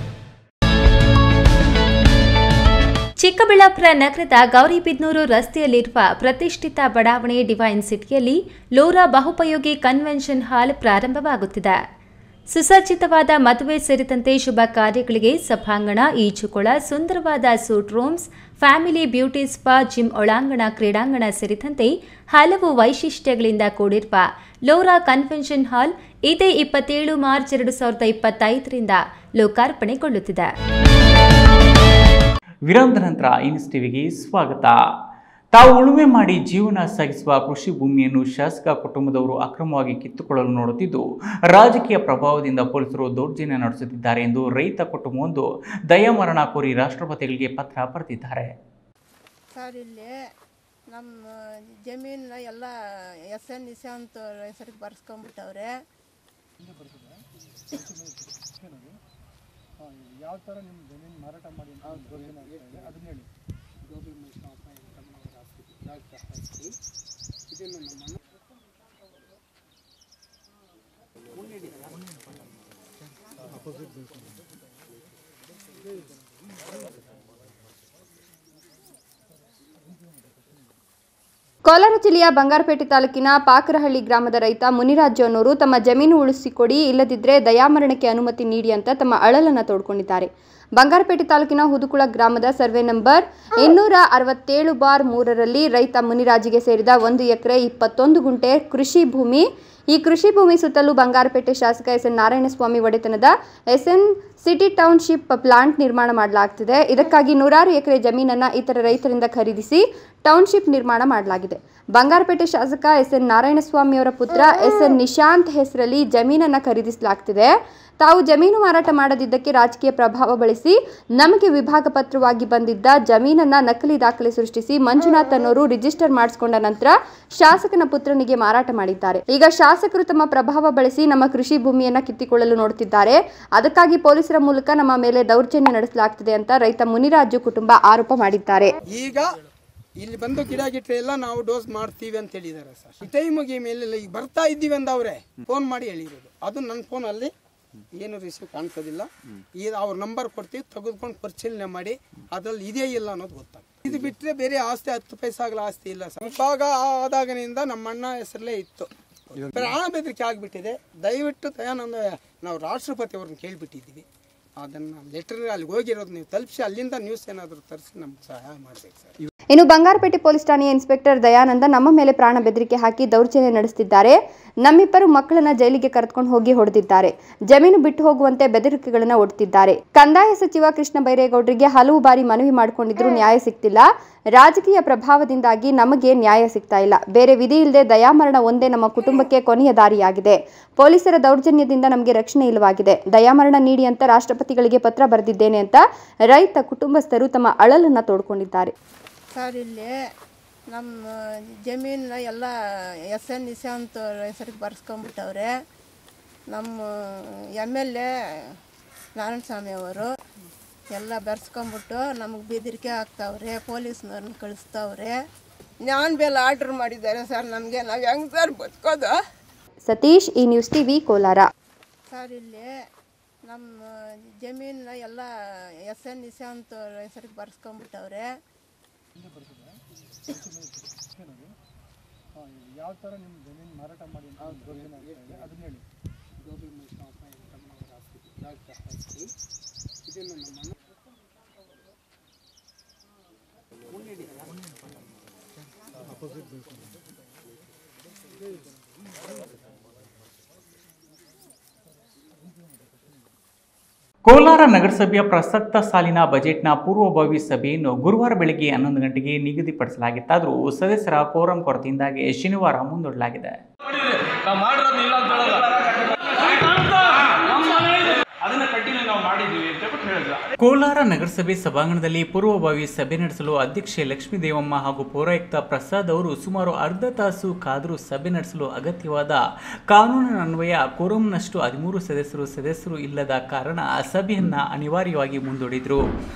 ಚಿಕ್ಕಬಳ್ಳಾಪುರ ನಗರದ ಗೌರಿಬಿದನೂರು ರಸ್ತೆಯಲ್ಲಿರುವ ಪ್ರತಿಷ್ಠಿತ ಬಡಾವಣೆ ಡಿವೈನ್ ಸಿಟಿಯಲ್ಲಿ ಲೋರಾ ಬಹುಪಯೋಗಿ ಕನ್ವೆನ್ಷನ್ ಹಾಲ್ ಪ್ರಾರಂಭವಾಗುತ್ತಿದೆ. ಸುಸಜ್ಜಿತವಾದ ಮದುವೆ ಸೇರಿದಂತೆ ಶುಭ ಕಾರ್ಯಗಳಿಗೆ ಸಭಾಂಗಣ, ಈಜುಕೊಳ, ಸುಂದರವಾದ suit rooms, family beauty spa, gym ಒಳಾಂಗಣ, ಕ್ರೀಡಾಂಗಣ ಸೇರಿದಂತೆ ಹಲವು ವೈಶಿಷ್ಟ್ಯಗಳಿಂದ ಕೂಡಿರುವ ಲೋರಾ ಕನ್ವೆನ್ಷನ್ ಹಾಲ್ ಇದೇ 27 ಮಾರ್ಚ್ 2025ರಿಂದ ಲೋಕಾರ್ಪಣೆಗೊಳ್ಳುತ್ತಿದೆ. ವಿರಾಮದ ನಂತರ ಈ ನ್ಯೂಸ್ ಟಿವಿಗೆ ಸ್ವಾಗತ. ತಾವು ಉಳುಮೆ ಮಾಡಿ ಜೀವನ ಸಾಗಿಸುವ ಕೃಷಿ ಭೂಮಿಯನ್ನು ಶಾಸಕ ಕುಟುಂಬದವರು ಅಕ್ರಮವಾಗಿ ಕಿತ್ತುಕೊಳ್ಳಲು ನೋಡುತ್ತಿದ್ದು ರಾಜಕೀಯ ಪ್ರಭಾವದಿಂದ ಪೊಲೀಸರು ದೌರ್ಜನ್ಯ ನಡೆಸುತ್ತಿದ್ದಾರೆ ಎಂದು ರೈತ ಕುಟುಂಬವೊಂದು ದಯಾಮರಣ ಕೋರಿ ರಾಷ್ಟ್ರಪತಿಗಳಿಗೆ ಪತ್ರ ಬರೆದಿದ್ದಾರೆ. ಸರ್, ಇಲ್ಲಿ ನಮ್ಮ ಜಮೀನ ಎಲ್ಲ SN ಅಂತ ಹೆಸರಿಗೆ ಬರ್ಸ್ಕೊಂಡ್ಬಿಟ್ಟವ್ರೆ. ಯಾವ ಥರ ನಿಮ್ಮ ಜಮೀನು ಮಾರಾಟ ಮಾಡಿ ಅದನ್ನ ಹೇಳಿ. ಇದನ್ನು ನಮ್ಮ ಕೋಲಾರ ಜಿಲ್ಲೆಯ ಬಂಗಾರಪೇಟೆ ತಾಲೂಕಿನ ಪಾಕರಹಳ್ಳಿ ಗ್ರಾಮದ ರೈತ ಮುನಿರಾಜು ಅನ್ನೋರು ತಮ್ಮ ಜಮೀನು ಉಳಿಸಿಕೊಡಿ, ಇಲ್ಲದಿದ್ದರೆ ದಯಾಮರಣಕ್ಕೆ ಅನುಮತಿ ನೀಡಿ ಅಂತ ತಮ್ಮ ಅಳಲನ್ನು ತೋಡ್ಕೊಂಡಿದ್ದಾರೆ. ಬಂಗಾರಪೇಟೆ ತಾಲೂಕಿನ ಹುದುಕುಳ ಗ್ರಾಮದ ಸರ್ವೆ ನಂಬರ್ 267/3ರಲ್ಲಿ ರೈತ ಮುನಿರಾಜಿಗೆ ಸೇರಿದ 1 ಎಕರೆ 21 ಗುಂಟೆ ಕೃಷಿ ಭೂಮಿ. ಈ ಕೃಷಿ ಭೂಮಿ ಸುತ್ತಲೂ ಬಂಗಾರಪೇಟೆ ಶಾಸಕ ಎಸ್.ಎನ್. ನಾರಾಯಣಸ್ವಾಮಿ ಒಡೆತನದ ಎಸ್ಎನ್ ಸಿಟಿ ಟೌನ್ಶಿಪ್ ಪ್ಲಾಂಟ್ ನಿರ್ಮಾಣ ಮಾಡಲಾಗ್ತಿದೆ. ಇದಕ್ಕಾಗಿ 100 ಎಕರೆ ಜಮೀನನ್ನು ಇತರ ರೈತರಿಂದ ಖರೀದಿಸಿ ಟೌನ್ಶಿಪ್ ನಿರ್ಮಾಣ ಮಾಡಲಾಗಿದೆ. ಬಂಗಾರಪೇಟೆ ಶಾಸಕ ಎಸ್.ಎನ್. ನಾರಾಯಣಸ್ವಾಮಿಯವರ ಪುತ್ರ ಎಸ್.ಎನ್. ನಿಶಾಂತ್ ಹೆಸರಲ್ಲಿ ಜಮೀನನ್ನು ಖರೀದಿಸಲಾಗ್ತಿದೆ. ತಾವು ಜಮೀನು ಮಾರಾಟ ಮಾಡದಿದ್ದಕ್ಕೆ ರಾಜಕೀಯ ಪ್ರಭಾವ ಬಳಸಿ ನಮಗೆ ವಿಭಾಗ ಪತ್ರವಾಗಿ ಬಂದಿದ್ದ ಜಮೀನನ್ನ ನಕಲಿ ದಾಖಲೆ ಸೃಷ್ಟಿಸಿ ಮಂಜುನಾಥ್ ಅನ್ನೋರು ರಿಜಿಸ್ಟರ್ ಮಾಡಿಸಿಕೊಂಡ ನಂತರ ಶಾಸಕನ ಪುತ್ರನಿಗೆ ಮಾರಾಟ ಮಾಡಿದ್ದಾರೆ. ಈಗ ಶಾಸಕರು ತಮ್ಮ ಪ್ರಭಾವ ಬಳಸಿ ನಮ್ಮ ಕೃಷಿ ಭೂಮಿಯನ್ನ ಕಿತ್ತಿಕೊಳ್ಳಲು ನೋಡುತ್ತಿದ್ದಾರೆ. ಅದಕ್ಕಾಗಿ ಪೊಲೀಸರ ಮೂಲಕ ನಮ್ಮ ಮೇಲೆ ದೌರ್ಜನ್ಯ ನಡೆಸಲಾಗ್ತಿದೆ ಅಂತ ರೈತ ಮುನಿರಾಜು ಕುಟುಂಬ ಆರೋಪ ಮಾಡಿದ್ದಾರೆ. ಈಗ ಇಲ್ಲಿ ಬಂದು ಗಿಡ ಎಲ್ಲ ನಾವು ಡೋಸ್ ಮಾಡ್ತೀವಿ ಅಂತ ಹೇಳಿದ್ದಾರೆ ಸರ್. ಈ ಟೈಮಿಗೆ ಮೇಲೆ ಈಗ ಬರ್ತಾ ಇದ್ದೀವಿ ಅಂದವ್ರೆ ಫೋನ್ ಮಾಡಿ ಹೇಳಿರೋದು. ಅದು ನನ್ನ ಫೋನಲ್ಲಿ ಏನು ರಿಸೀವ್ ಕಾಣಿಸೋದಿಲ್ಲ. ಈಗ ಅವ್ರ ನಂಬರ್ ಕೊಡ್ತೀವಿ, ತೆಗೆದುಕೊಂಡು ಪರಿಶೀಲನೆ ಮಾಡಿ ಅದ್ರಲ್ಲಿ ಇದೆಯೇ ಇಲ್ಲ ಅನ್ನೋದು ಗೊತ್ತಾಗ್ತದೆ. ಇದು ಬಿಟ್ಟರೆ ಬೇರೆ ಆಸ್ತಿ 10 ಪೈಸೆ ಆಗಲ ಆಸ್ತಿ ಇಲ್ಲ ಸರ್. ಇವಾಗ ಆದಾಗನಿಂದ ನಮ್ಮ ಅಣ್ಣ ಹೆಸರಲ್ಲೇ ಇತ್ತು. ಪ್ರಾಣ ಬೆದರಿಕೆ ಆಗಿಬಿಟ್ಟಿದೆ. ದಯವಿಟ್ಟು ದಯಾನಂದ ನಾವು ರಾಷ್ಟ್ರಪತಿ ಅವ್ರನ್ನ ಕೇಳಿಬಿಟ್ಟಿದ್ದೀವಿ. ಅದನ್ನು ಲೆಟರ್ ಅಲ್ಲಿಗೆ ಹೋಗಿರೋದು ನೀವು ತಲುಪಿಸಿ ಅಲ್ಲಿಂದ ನ್ಯೂಸ್ ಏನಾದರೂ ತರಿಸಿ ನಮ್ಗೆ ಸಹಾಯ ಮಾಡಬೇಕು ಸರ್. ಇನ್ನು ಬಂಗಾರಪೇಟೆ ಪೊಲೀಸ್ ಠಾಣೆಯ ಇನ್ಸ್ಪೆಕ್ಟರ್ ದಯಾನಂದ ನಮ್ಮ ಮೇಲೆ ಪ್ರಾಣ ಬೆದರಿಕೆ ಹಾಕಿ ದೌರ್ಜನ್ಯ ನಡೆಸುತ್ತಿದ್ದಾರೆ. ನಮ್ಮಿಬ್ಬರು ಮಕ್ಕಳನ್ನ ಜೈಲಿಗೆ ಕರೆದುಕೊಂಡು ಹೋಗಿ ಹೊಡೆದಿದ್ದಾರೆ. ಜಮೀನು ಬಿಟ್ಟು ಹೋಗುವಂತೆ ಬೆದರಿಕೆಗಳನ್ನು ಒಡ್ತಿದ್ದಾರೆ. ಕಂದಾಯ ಸಚಿವ ಕೃಷ್ಣ ಬೈರೇಗೌಡರಿಗೆ ಹಲವು ಬಾರಿ ಮನವಿ ಮಾಡಿಕೊಂಡಿದ್ರು, ನ್ಯಾಯ ಸಿಗ್ತಿಲ್ಲ. ರಾಜಕೀಯ ಪ್ರಭಾವದಿಂದಾಗಿ ನಮಗೆ ನ್ಯಾಯ ಸಿಗ್ತಾ ಇಲ್ಲ. ಬೇರೆ ವಿಧಿ ಇಲ್ಲದೆ ದಯಾಮರಣ ಒಂದೇ ನಮ್ಮ ಕುಟುಂಬಕ್ಕೆ ಕೊನೆಯ ದಾರಿಯಾಗಿದೆ. ಪೊಲೀಸರ ದೌರ್ಜನ್ಯದಿಂದ ನಮಗೆ ರಕ್ಷಣೆ ಇಲ್ಲವಾಗಿದೆ. ದಯಾಮರಣ ನೀಡಿ ಅಂತ ರಾಷ್ಟ್ರಪತಿಗಳಿಗೆ ಪತ್ರ ಬರೆದಿದ್ದೇನೆ ಅಂತ ರೈತ ಕುಟುಂಬಸ್ಥರು ತಮ್ಮ ಅಳಲನ್ನ ತೋಡ್ಕೊಂಡಿದ್ದಾರೆ. ಸರ್, ಇಲ್ಲಿ ನಮ್ಮ ಜಮೀನ ಎಲ್ಲ ಎಸ್.ಎನ್. ನಿಶಾಂತ್ ಹೆಸರಿಗೆ ಬರ್ಸ್ಕೊಂಬಿಟ್ಟವ್ರೆ. ನಮ್ಮ MLA ನಾರಾಯಣಸ್ವಾಮಿ ಅವರು ಎಲ್ಲ ಬರ್ಸ್ಕೊಂಬಿಟ್ಟು ನಮಗೆ ಬೆದರಿಕೆ ಆಗ್ತಾವ್ರೆ, ಪೊಲೀಸ್ನವ್ರನ್ನ ಕಳಿಸ್ತವ್ರೆ. ನಾನು ಬೇಲ್ ಆರ್ಡ್ರ್ ಮಾಡಿದ್ದಾರೆ ಸರ್. ನಮಗೆ ನಾವು ಹೆಂಗೆ ಸರ್ ಬದುಕೋದು? ಸತೀಶ್, ಈ ನ್ಯೂಸ್ ಟಿವಿ, ಕೋಲಾರ. ಸರ್, ಇಲ್ಲಿ ನಮ್ಮ ಜಮೀನ ಎಲ್ಲ ಎಸ್.ಎನ್. ನಿಶಾಂತ್ ಹೆಸರಿಗೆ ಬರ್ಸ್ಕೊಂಬಿಟ್ಟವ್ರೆ. ಯಾವ ಥರ ನಿಮ್ಮ ಜಮೀನು ಮಾರಾಟ ಮಾಡಿ ಅದನ್ನ ಹೇಳಿ. ಕೋಲಾರ ನಗರಸಭೆಯ ಪ್ರಸಕ್ತ ಸಾಲಿನ ಬಜೆಟ್ನ ಪೂರ್ವಭಾವಿ ಸಭೆಯನ್ನು ಗುರುವಾರ ಬೆಳಗ್ಗೆ 11 ಗಂಟೆಗೆ ನಿಗದಿಪಡಿಸಲಾಗಿತ್ತಾದರೂ ಸದಸ್ಯರ ಕೋರಂ ಕೊರತೆಯಿಂದಾಗಿ ಶನಿವಾರ ಮುಂದೂಡಲಾಗಿದೆ. ಕೋಲಾರ ನಗರಸಭೆ ಸಭಾಂಗಣದಲ್ಲಿ ಪೂರ್ವಭಾವಿ ಸಭೆ ನಡೆಸಲು ಅಧ್ಯಕ್ಷೆ ಲಕ್ಷ್ಮೀ ದೇವಮ್ಮ ಹಾಗೂ ಪೌರಾಯುಕ್ತ ಪ್ರಸಾದ್ ಅವರು ಸುಮಾರು ಅರ್ಧ ತಾಸು ಕಾದರೂ ಸಭೆ ನಡೆಸಲು ಅಗತ್ಯವಾದ ಕಾನೂನಿನನ್ವಯ ಕೋರಂನಷ್ಟು 13 ಸದಸ್ಯರು ಇಲ್ಲದ ಕಾರಣ ಸಭೆಯನ್ನು ಅನಿವಾರ್ಯವಾಗಿ ಮುಂದೂಡಿದರು.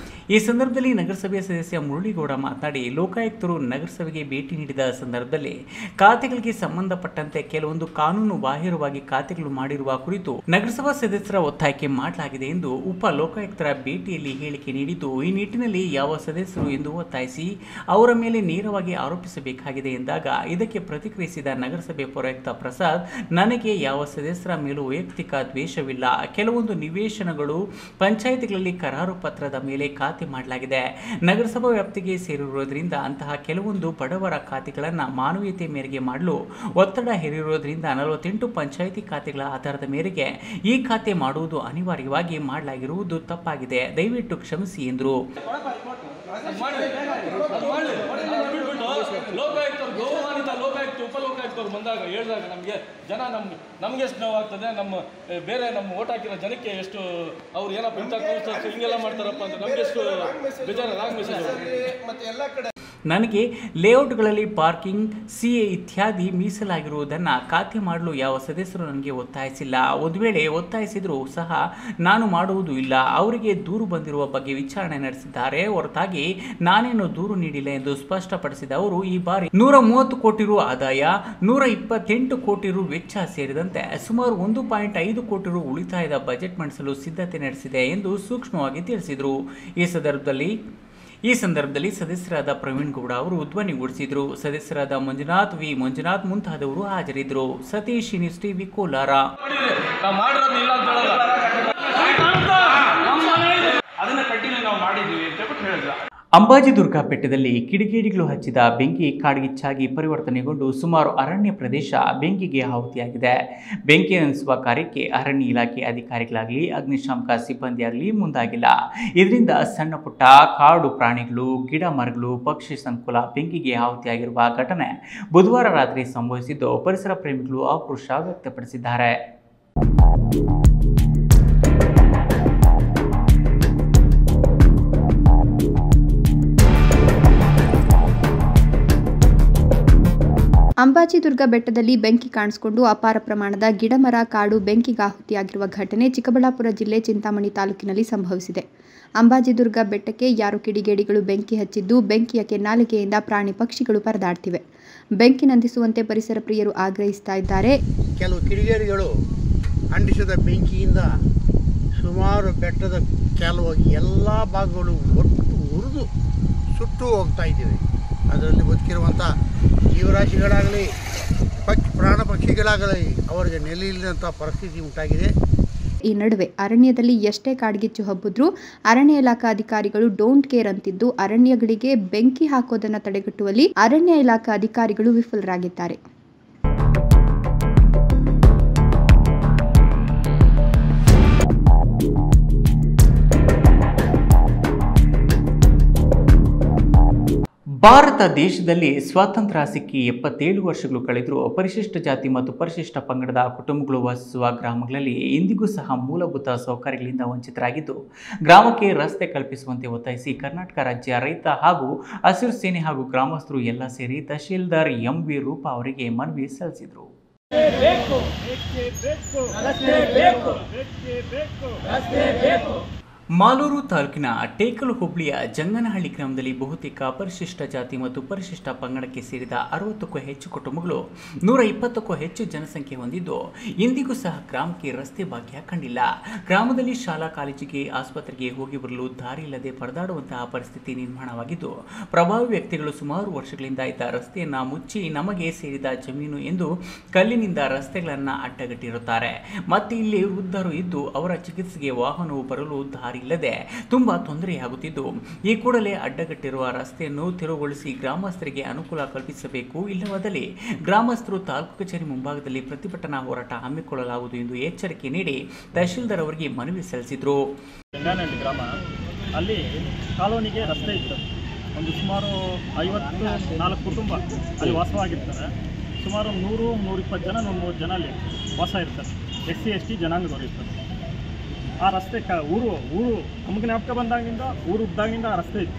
ಈ ಸಂದರ್ಭದಲ್ಲಿ ನಗರಸಭೆಯ ಸದಸ್ಯ ಮುರಳಿಗೌಡ ಮಾತನಾಡಿ, ಲೋಕಾಯುಕ್ತರು ನಗರಸಭೆಗೆ ಭೇಟಿ ನೀಡಿದ ಸಂದರ್ಭದಲ್ಲಿ ಖಾತೆಗಳಿಗೆ ಸಂಬಂಧಪಟ್ಟಂತೆ ಕೆಲವೊಂದು ಕಾನೂನು ಬಾಹಿರವಾಗಿ ಖಾತೆಗಳು ಮಾಡಿರುವ ಕುರಿತು ನಗರಸಭಾ ಸದಸ್ಯರ ಒತ್ತಾಯಕ್ಕೆ ಮಾಡಲಾಗಿದೆ ಎಂದು ಉಪ ಲೋಕಾಯುಕ್ತರ ಭೇಟಿಯಲ್ಲಿ ಹೇಳಿಕೆ ನೀಡಿದ್ದು, ಈ ನಿಟ್ಟಿನಲ್ಲಿ ಯಾವ ಸದಸ್ಯರು ಎಂದು ಒತ್ತಾಯಿಸಿ ಅವರ ಮೇಲೆ ನೇರವಾಗಿ ಆರೋಪಿಸಬೇಕಾಗಿದೆ ಎಂದಾಗ ಇದಕ್ಕೆ ಪ್ರತಿಕ್ರಿಯಿಸಿದ ನಗರಸಭೆ ಪೌರಾಯುಕ್ತ ಪ್ರಸಾದ್, ನನಗೆ ಯಾವ ಸದಸ್ಯರ ಮೇಲೂ ವೈಯಕ್ತಿಕ ದ್ವೇಷವಿಲ್ಲ. ಕೆಲವೊಂದು ನಿವೇಶನಗಳು ಪಂಚಾಯಿತಿಗಳಲ್ಲಿ ಕರಾರು ಪತ್ರದ ಮೇಲೆ ಖಾತೆ ಮಾಡಲಾಗಿದೆ. ನಗರಸಭಾ ವ್ಯಾಪ್ತಿಗೆ ಸೇರಿರುವುದರಿಂದ ಅಂತಹ ಕೆಲವೊಂದು ಬಡವರ ಖಾತೆಗಳನ್ನು ಮಾನವೀಯತೆ ಮೇರೆಗೆ ಮಾಡಲು ಒತ್ತಡ ಹೇರಿರುವುದರಿಂದ 48 ಪಂಚಾಯಿತಿ ಖಾತೆಗಳ ಆಧಾರದ ಮೇರೆಗೆ ಈ ಖಾತೆ ಮಾಡುವುದು ಅನಿವಾರ್ಯವಾಗಿ ಮಾಡಲಾಗಿರುವುದು ತಪ್ಪಾಗಿದೆ. ದಯವಿಟ್ಟು ಕ್ಷಮಿಸಿ ಎಂದರು. ಲೋಕಾಯುಕ್ತರು ಗೌರವಾನ್ವಿತ ಲೋಕಾಯುಕ್ತ ಉಪಲೋಕಾಯುಕ್ತರು ಬಂದಾಗ ಹೇಳಿದಾಗ ನಮಗೆ ಎಷ್ಟು ನೋವಾಗ್ತದೆ, ಬೇರೆ ನಮ್ಮ ಓಟ್ ಹಾಕಿರೋ ಜನಕ್ಕೆ ಎಷ್ಟು ಅವ್ರು ಏನಪ್ಪ ಇಂಥ ಹಿಂಗೆಲ್ಲ ಮಾಡ್ತಾರಪ್ಪ ಅಂತ ನಮಗೆ ಎಷ್ಟು ಬೇಜಾರು ರಾಂಗ್ ಮೆಸೇಜ್. ಮತ್ತೆ ಎಲ್ಲ ಕಡೆ ನನಗೆ ಲೇಔಟ್ಗಳಲ್ಲಿ ಪಾರ್ಕಿಂಗ್, CA ಇತ್ಯಾದಿ ಮೀಸಲಾಗಿರುವುದನ್ನು ಖಾತೆ ಮಾಡಲು ಯಾವ ಸದಸ್ಯರು ನನಗೆ ಒತ್ತಾಯಿಸಿಲ್ಲ. ಒಂದು ವೇಳೆ ಒತ್ತಾಯಿಸಿದರೂ ಸಹ ನಾನು ಮಾಡುವುದೂ ಇಲ್ಲ. ಅವರಿಗೆ ದೂರು ಬಂದಿರುವ ಬಗ್ಗೆ ವಿಚಾರಣೆ ನಡೆಸಿದ್ದಾರೆ ಹೊರತಾಗಿ ನಾನೇನು ದೂರು ನೀಡಿಲ್ಲ ಎಂದು ಸ್ಪಷ್ಟಪಡಿಸಿದ ಅವರು, ಈ ಬಾರಿ 130 ಕೋಟಿ ರು ಆದಾಯ, 128 ಕೋಟಿ ರು ವೆಚ್ಚ ಸೇರಿದಂತೆ ಸುಮಾರು 1.5 ಕೋಟಿ ರು ಉಳಿತಾಯದ ಬಜೆಟ್ ಮಂಡಿಸಲು ಸಿದ್ಧತೆ ನಡೆಸಿದೆ ಎಂದು ಸೂಕ್ಷ್ಮವಾಗಿ ತಿಳಿಸಿದರು. ಈ ಸಂದರ್ಭದಲ್ಲಿ ಈ ಸಂದರ್ಭದಲ್ಲಿ ಸದಸ್ಯರಾದ ಪ್ರವೀಣ್ ಗೌಡ ಅವರು ಧ್ವನಿಗೂಡಿಸಿದರು. ಸದಸ್ಯರಾದ ಮಂಜುನಾಥ್ ವಿ ಮಂಜುನಾಥ್ ಮುಂತಾದವರು ಹಾಜರಿದ್ದರು. Satish news TV Kolar. ಅಂಬಾಜಿದುರ್ಗ ಬೆಟ್ಟದಲ್ಲಿ ಕಿಡಿಗೇಡಿಗಳು ಹಚ್ಚಿದ ಬೆಂಕಿ ಕಾಡ್ಗಿಚ್ಚಾಗಿ ಪರಿವರ್ತನೆಗೊಂಡು ಸುಮಾರು ಅರಣ್ಯ ಪ್ರದೇಶ ಬೆಂಕಿಗೆ ಆಹುತಿಯಾಗಿದೆ. ಬೆಂಕಿ ನಂದಿಸುವ ಕಾರ್ಯಕ್ಕೆ ಅರಣ್ಯ ಇಲಾಖೆ ಅಧಿಕಾರಿಗಳಾಗಲಿ ಅಗ್ನಿಶಾಮಕ ಸಿಬ್ಬಂದಿಯಾಗಲಿ ಮುಂದಾಗಿಲ್ಲ. ಇದರಿಂದ ಸಣ್ಣ ಪುಟ್ಟ ಕಾಡು ಪ್ರಾಣಿಗಳು, ಗಿಡ ಮರಗಳು, ಪಕ್ಷಿ ಸಂಕುಲ ಬೆಂಕಿಗೆ ಆಹುತಿಯಾಗಿರುವ ಘಟನೆ ಬುಧವಾರ ರಾತ್ರಿ ಸಂಭವಿಸಿದ್ದು ಪರಿಸರ ಪ್ರೇಮಿಗಳು ಆಕ್ರೋಶ ವ್ಯಕ್ತಪಡಿಸಿದ್ದಾರೆ. ಅಂಬಾಜಿದುರ್ಗ ಬೆಟ್ಟದಲ್ಲಿ ಬೆಂಕಿ ಕಾಣಿಸಿಕೊಂಡು ಅಪಾರ ಪ್ರಮಾಣದ ಗಿಡಮರ ಕಾಡು ಬೆಂಕಿಗಾಹುತಿಯಾಗಿರುವ ಘಟನೆ ಚಿಕ್ಕಬಳ್ಳಾಪುರ ಜಿಲ್ಲೆ ಚಿಂತಾಮಣಿ ತಾಲೂಕಿನಲ್ಲಿ ಸಂಭವಿಸಿದೆ. ಅಂಬಾಜಿದುರ್ಗ ಬೆಟ್ಟಕ್ಕೆ ಯಾರೋ ಕಿಡಿಗೇಡಿಗಳು ಬೆಂಕಿ ಹಚ್ಚಿದ್ದು ಬೆಂಕಿಯ ಕೆನ್ನಾಲಿಗೆಯಿಂದ ಪ್ರಾಣಿ ಪಕ್ಷಿಗಳು ಪರದಾಡ್ತಿವೆ. ಬೆಂಕಿ ನಂದಿಸುವಂತೆ ಪರಿಸರ ಪ್ರಿಯರು ಆಗ್ರಹಿಸ್ತಾ ಇದ್ದಾರೆ. ಕೆಲವು ಕಿಡಿಗೇಡಿಗಳು ಅಂಟಿಸಿದ ಬೆಂಕಿಯಿಂದ ಸುಮಾರು ಬೆಟ್ಟದ ಕೆಲವು ಎಲ್ಲ ಭಾಗಗಳು ಒಟ್ಟು ಉರಿದು ಸುಟ್ಟು ಹೋಗ್ತಾ ಇದ್ದೇವೆ. ಅದರಲ್ಲಿ ಬದುಕಿರುವಂಥ ಜೀವರಾಶಿಗಳಾಗಲಿ ಪ್ರಾಣ ಪಕ್ಷಿಗಳಾಗಲಿ ಅವರಿಗೆ ನೆಲೆ ಇಲ್ಲದಂಥ ಪರಿಸ್ಥಿತಿ ಉಂಟಾಗಿದೆ. ಈ ನಡುವೆ ಅರಣ್ಯದಲ್ಲಿ ಎಷ್ಟೇ ಕಾಡ್ಗಿಚ್ಚು ಹಬ್ಬಿದ್ರೂ ಅರಣ್ಯ ಇಲಾಖಾ ಅಧಿಕಾರಿಗಳು ಡೋಂಟ್ ಕೇರ್ ಅಂತಿದ್ದು ಅರಣ್ಯಗಳಿಗೆ ಬೆಂಕಿ ಹಾಕೋದನ್ನು ತಡೆಗಟ್ಟುವಲ್ಲಿ ಅರಣ್ಯ ಇಲಾಖಾ ಅಧಿಕಾರಿಗಳು ವಿಫಲರಾಗಿದ್ದಾರೆ. ಭಾರತ ದೇಶದಲ್ಲಿ ಸ್ವಾತಂತ್ರ್ಯ ಸಿಕ್ಕಿ 77 ವರ್ಷಗಳು ಕಳೆದರೂ ಪರಿಶಿಷ್ಟ ಜಾತಿ ಮತ್ತು ಪರಿಶಿಷ್ಟ ಪಂಗಡದ ಕುಟುಂಬಗಳು ವಾಸಿಸುವ ಗ್ರಾಮಗಳಲ್ಲಿ ಇಂದಿಗೂ ಸಹ ಮೂಲಭೂತ ಸೌಕರ್ಯಗಳಿಂದ ವಂಚಿತರಾಗಿದ್ದು ಗ್ರಾಮಕ್ಕೆ ರಸ್ತೆ ಕಲ್ಪಿಸುವಂತೆ ಒತ್ತಾಯಿಸಿ ಕರ್ನಾಟಕ ರಾಜ್ಯ ರೈತ ಹಾಗೂ ಹಸಿರು ಸೇನೆ ಹಾಗೂ ಗ್ರಾಮಸ್ಥರು ಎಲ್ಲ ಸೇರಿ ತಹಶೀಲ್ದಾರ್ ಎಂ.ವಿ. ರೂಪಾ ಅವರಿಗೆ ಮನವಿ ಸಲ್ಲಿಸಿದರು. ಮಾಲೂರು ತಾಲೂಕಿನ ಟೇಕಲು ಹೋಬಳಿಯ ಜಂಗನಹಳ್ಳಿ ಗ್ರಾಮದಲ್ಲಿ ಬಹುತೇಕ ಪರಿಶಿಷ್ಟ ಜಾತಿ ಮತ್ತು ಪರಿಶಿಷ್ಟ ಪಂಗಡಕ್ಕೆ ಸೇರಿದ 60ಕ್ಕೂ ಹೆಚ್ಚು ಕುಟುಂಬಗಳು 120ಕ್ಕೂ ಹೆಚ್ಚು ಜನಸಂಖ್ಯೆ ಹೊಂದಿದ್ದು ಇಂದಿಗೂ ಸಹ ಗ್ರಾಮಕ್ಕೆ ರಸ್ತೆ ಭಾಗ್ಯ ಕಂಡಿಲ್ಲ. ಗ್ರಾಮದಲ್ಲಿ ಶಾಲಾ ಕಾಲೇಜಿಗೆ ಆಸ್ಪತ್ರೆಗೆ ಹೋಗಿ ಬರಲು ದಾರಿ ಇಲ್ಲದೆ ಪರದಾಡುವಂತಹ ಪರಿಸ್ಥಿತಿ ನಿರ್ಮಾಣವಾಗಿದ್ದು ಪ್ರಭಾವಿ ವ್ಯಕ್ತಿಗಳು ಸುಮಾರು ವರ್ಷಗಳಿಂದ ಇದ್ದ ರಸ್ತೆಯನ್ನು ಮುಚ್ಚಿ ನಮಗೆ ಸೇರಿದ ಜಮೀನು ಎಂದು ಕಲ್ಲಿನಿಂದ ರಸ್ತೆಗಳನ್ನು ಅಡ್ಡಗಟ್ಟಿರುತ್ತಾರೆ. ಮತ್ತೆ ಇಲ್ಲಿ ವೃದ್ಧರು ಇದ್ದು ಅವರ ಚಿಕಿತ್ಸೆಗೆ ವಾಹನವು ಬರಲು ದಾರಿ ಇಲ್ಲದೆ ತುಂಬಾ ತೊಂದರೆಯಾಗುತ್ತಿದ್ದು ಈ ಕೂಡಲೇ ಅಡ್ಡಗಟ್ಟಿರುವ ರಸ್ತೆಯನ್ನು ತೆರವುಗೊಳಿಸಿ ಗ್ರಾಮಸ್ಥರಿಗೆ ಅನುಕೂಲ ಕಲ್ಪಿಸಬೇಕು. ಇಲ್ಲವಾದಲ್ಲಿ ಗ್ರಾಮಸ್ಥರು ತಾಲೂಕು ಕಚೇರಿ ಮುಂಭಾಗದಲ್ಲಿ ಪ್ರತಿಭಟನಾ ಹೋರಾಟ ಹಮ್ಮಿಕೊಳ್ಳಲಾಗುವುದು ಎಂದು ಎಚ್ಚರಿಕೆ ನೀಡಿ ತಹಶೀಲ್ದಾರ್ ಅವರಿಗೆ ಮನವಿ ಸಲ್ಲಿಸಿದರು. ಜಂಗನಹಳ್ಳಿ ಗ್ರಾಮ ಅಲ್ಲಿ ಕಾಲೋನಿಗೆ ರಸ್ತೆ ಇತ್ತು. ಒಂದು ಸುಮಾರು 54 ಕುಟುಂಬ ಅಲ್ಲಿ ವಾಸವಾಗಿರ್ತಾರೆ. ಸುಮಾರು 100-120 ಜನ 130 ಜನ ಅಲ್ಲಿ ವಾಸ ಇರ್ತಾರೆ. SC/ST ಜನಾಂಗದವರು ಇರ್ತಾರೆ. ಆ ರಸ್ತೆ ಊರು ನಮಗೆ ಜ್ಞಾಪಕ ಬಂದಾಗಿಂದ ಊರು ಉದ್ದಾಗಿಂದ ಆ ರಸ್ತೆ ಇತ್ತು.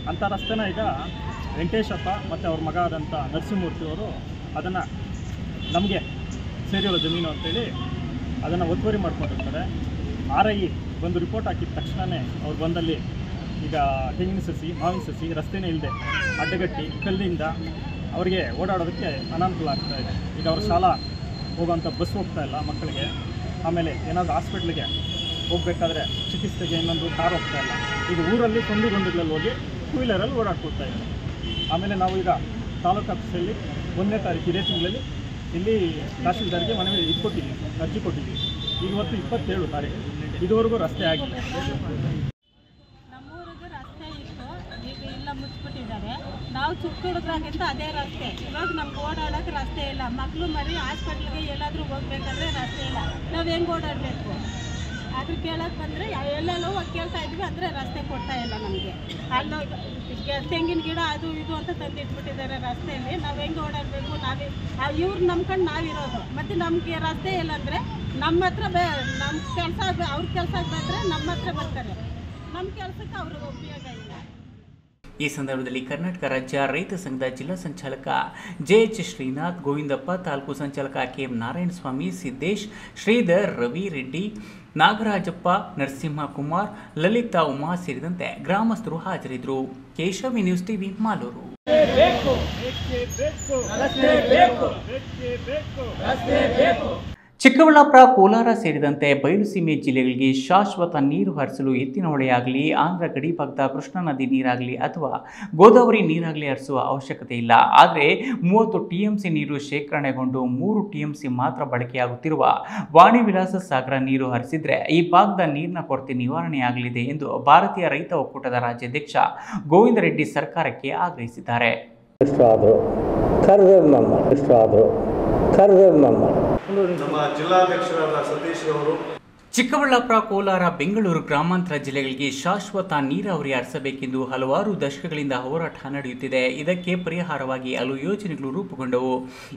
ಅಂಥ ರಸ್ತೆನ ಈಗ ವೆಂಕಟೇಶಪ್ಪ ಮತ್ತು ಅವ್ರ ಮಗ ಆದಂಥ ನರಸಿಂಹಮೂರ್ತಿಯವರು ಅದನ್ನು ನಮಗೆ ಸೇರಿರೋ ಜಮೀನು ಅಂತೇಳಿ ಅದನ್ನು ಒತ್ತುವರಿ ಮಾಡ್ಕೊಂಡಿರ್ತಾರೆ. RI ಒಂದು ರಿಪೋರ್ಟ್ ಹಾಕಿದ ತಕ್ಷಣವೇ ಅವ್ರು ಬಂದಲ್ಲಿ ಈಗ ತೆಂಗಿನ ಸಸಿ ಮಾವಿನ ಸಸಿ ರಸ್ತೆನೇ ಇಲ್ಲದೆ ಅಡ್ಡಗಟ್ಟಿ ಕಲ್ಲಿಂದ ಅವರಿಗೆ ಓಡಾಡೋದಕ್ಕೆ ಅನಾನುಕೂಲ ಆಗ್ತಾಯಿದೆ. ಈಗ ಅವ್ರ ಶಾಲಾ ಹೋಗೋವಂಥ ಬಸ್ ಹೋಗ್ತಾ ಇಲ್ಲ ಮಕ್ಕಳಿಗೆ. ಆಮೇಲೆ ಏನಾದರೂ ಹಾಸ್ಪಿಟ್ಲಿಗೆ ಹೋಗಬೇಕಾದ್ರೆ ಚಿಕಿತ್ಸೆಗೆ ಇನ್ನೊಂದು ಕಾರ್ ಹೋಗ್ತಾ ಇಲ್ಲ. ಈಗ ಊರಲ್ಲಿ ಗೊಂದುಗಳಲ್ಲಿ ಹೋಗಿ 2 ವೀಲರಲ್ಲಿ ಓಡಾಡ್ಕೊಡ್ತಾ ಇದ್ದಾರೆ. ಆಮೇಲೆ ನಾವು ಈಗ ತಾಲೂಕು ಆಫೀಸಲ್ಲಿ 1ನೇ ತಾರೀಕು ಇದೇ ತಿಂಗಳಲ್ಲಿ ಇಲ್ಲಿ ತಹಶೀಲ್ದಾರ್ಗೆ ಮನವಿ ಅರ್ಜಿ ಕೊಟ್ಟಿದ್ದೀವಿ. ಈಗ ಇವತ್ತು 27 ತಾರೀಕು ಇದುವರೆಗೂ ರಸ್ತೆ ಆಗಿಲ್ಲ. ನಮ್ಮೂರಿಗೂ ರಸ್ತೆ ಇತ್ತು, ಈಗ ಇಲ್ಲ ಮುಚ್ಚಿಬಿಟ್ಟಿದ್ದಾರೆ. ನಾವು ಚಿಕ್ಕ ಹುಡುಗರಾಗಿಂದ ಅದೇ ರಸ್ತೆ. ಇವಾಗ ನಮ್ಗೆ ಓಡಾಡೋಕ್ಕೆ ರಸ್ತೆ ಇಲ್ಲ. ಮಕ್ಕಳು ಮರಿ ಹಾಸ್ಪಿಟ್ಲಿಗೆ ಎಲ್ಲಾದರೂ ಹೋಗ್ಬೇಕಂದ್ರೆ ರಸ್ತೆ ಇಲ್ಲ. ನಾವು ಹೆಂಗೆ ಓಡಾಡಬೇಕು? ಅದ್ರ ಕೇಳೋಕ್ಕೆ ಬಂದರೆ ಎಲ್ಲೆಲ್ಲೋ ಕೇಳ್ತಾ ಇದ್ವಿ ಅಂದರೆ ರಸ್ತೆ ಕೊಡ್ತಾ ಇಲ್ಲ ನಮಗೆ. ಅಲ್ಲಿ ತೆಂಗಿನ ಗಿಡ ಅದು ಇದು ಅಂತ ತಂದಿಟ್ಬಿಟ್ಟಿದ್ದಾರೆ ರಸ್ತೆಯಲ್ಲಿ. ನಾವು ಹೆಂಗೆ ಓಡಾಡಬೇಕು? ಇವ್ರು ನಂಬ್ಕೊಂಡು ನಾವಿರೋದು. ಮತ್ತು ನಮಗೆ ರಸ್ತೆ ಇಲ್ಲ ಅಂದರೆ ನಮ್ಮ ಹತ್ರ ನಮ್ಮ ಕೆಲಸ ಅವ್ರ ಕೆಲಸಕ್ಕೆ ಬಂದರೆ ನಮ್ಮ ಹತ್ರ ಬರ್ತಾರೆ. ನಮ್ಮ ಕೆಲಸಕ್ಕೆ ಅವ್ರಿಗೆ ಉಪಯೋಗ ಇಲ್ಲ. ಈ ಸಂದರ್ಭದಲ್ಲಿ ಕರ್ನಾಟಕ ರಾಜ್ಯ ರೈತ ಸಂಘದ ಜಿಲ್ಲಾ ಸಂಚಾಲಕ JH ಶ್ರೀನಾಥ್, ಗೋವಿಂದಪ್ಪ, ತಾಲೂಕು ಸಂಚಾಲಕ KM ನಾರಾಯಣಸ್ವಾಮಿ, ಸಿದ್ದೇಶ್, ಶ್ರೀಧರ್, ರವಿ ರೆಡ್ಡಿ, ನಾಗರಾಜಪ್ಪ, ನರಸಿಂಹಕುಮಾರ್, ಲಲಿತಾ, ಉಮಾ ಸೇರಿದಂತೆ ಗ್ರಾಮಸ್ಥರು ಹಾಜರಿದ್ದರು. ಕೇಶವಿ ನ್ಯೂಸ್ ಟಿವಿ ಮಾಲೂರು. ಚಿಕ್ಕಬಳ್ಳಾಪುರ, ಕೋಲಾರ ಸೇರಿದಂತೆ ಬಯಲುಸೀಮೆ ಜಿಲ್ಲೆಗಳಿಗೆ ಶಾಶ್ವತ ನೀರು ಹರಿಸಲು ಎತ್ತಿನಹೊಳೆಯಾಗಲಿ, ಆಂಧ್ರ ಗಡಿ ಭಾಗದ ಕೃಷ್ಣಾ ನದಿ ನೀರಾಗಲಿ ಅಥವಾ ಗೋದಾವರಿ ನೀರಾಗಲಿ ಹರಿಸುವ ಅವಶ್ಯಕತೆ ಇಲ್ಲ. ಆದರೆ 30 TMC ನೀರು ಶೇಖರಣೆಗೊಂಡು 3 TMC ಮಾತ್ರ ಬಳಕೆಯಾಗುತ್ತಿರುವ ವಾಣಿ ವಿಲಾಸ ಸಾಗರ ನೀರು ಹರಿಸಿದ್ರೆ ಈ ಭಾಗದ ನೀರಿನ ಕೊರತೆ ನಿವಾರಣೆಯಾಗಲಿದೆ ಎಂದು ಭಾರತೀಯ ರೈತ ಒಕ್ಕೂಟದ ರಾಜ್ಯಾಧ್ಯಕ್ಷ ಗೋವಿಂದ ರೆಡ್ಡಿ ಸರ್ಕಾರಕ್ಕೆ ಆಗ್ರಹಿಸಿದ್ದಾರೆ. ನಮ್ಮ ಜಿಲ್ಲಾಧ್ಯಕ್ಷರಾದ ಸತೀಶ್ ಅವರು ಚಿಕ್ಕಬಳ್ಳಾಪುರ, ಕೋಲಾರ, ಬೆಂಗಳೂರು ಗ್ರಾಮಾಂತರ ಜಿಲ್ಲೆಗಳಿಗೆ ಶಾಶ್ವತ ನೀರಾವರಿ ಹರಿಸಬೇಕೆಂದು ಹಲವಾರು ದಶಕಗಳಿಂದ ಹೋರಾಟ ನಡೆಯುತ್ತಿದೆ. ಇದಕ್ಕೆ ಪರಿಹಾರವಾಗಿ ಹಲವು ಯೋಜನೆಗಳು ರೂಪುಗೊಂಡವು.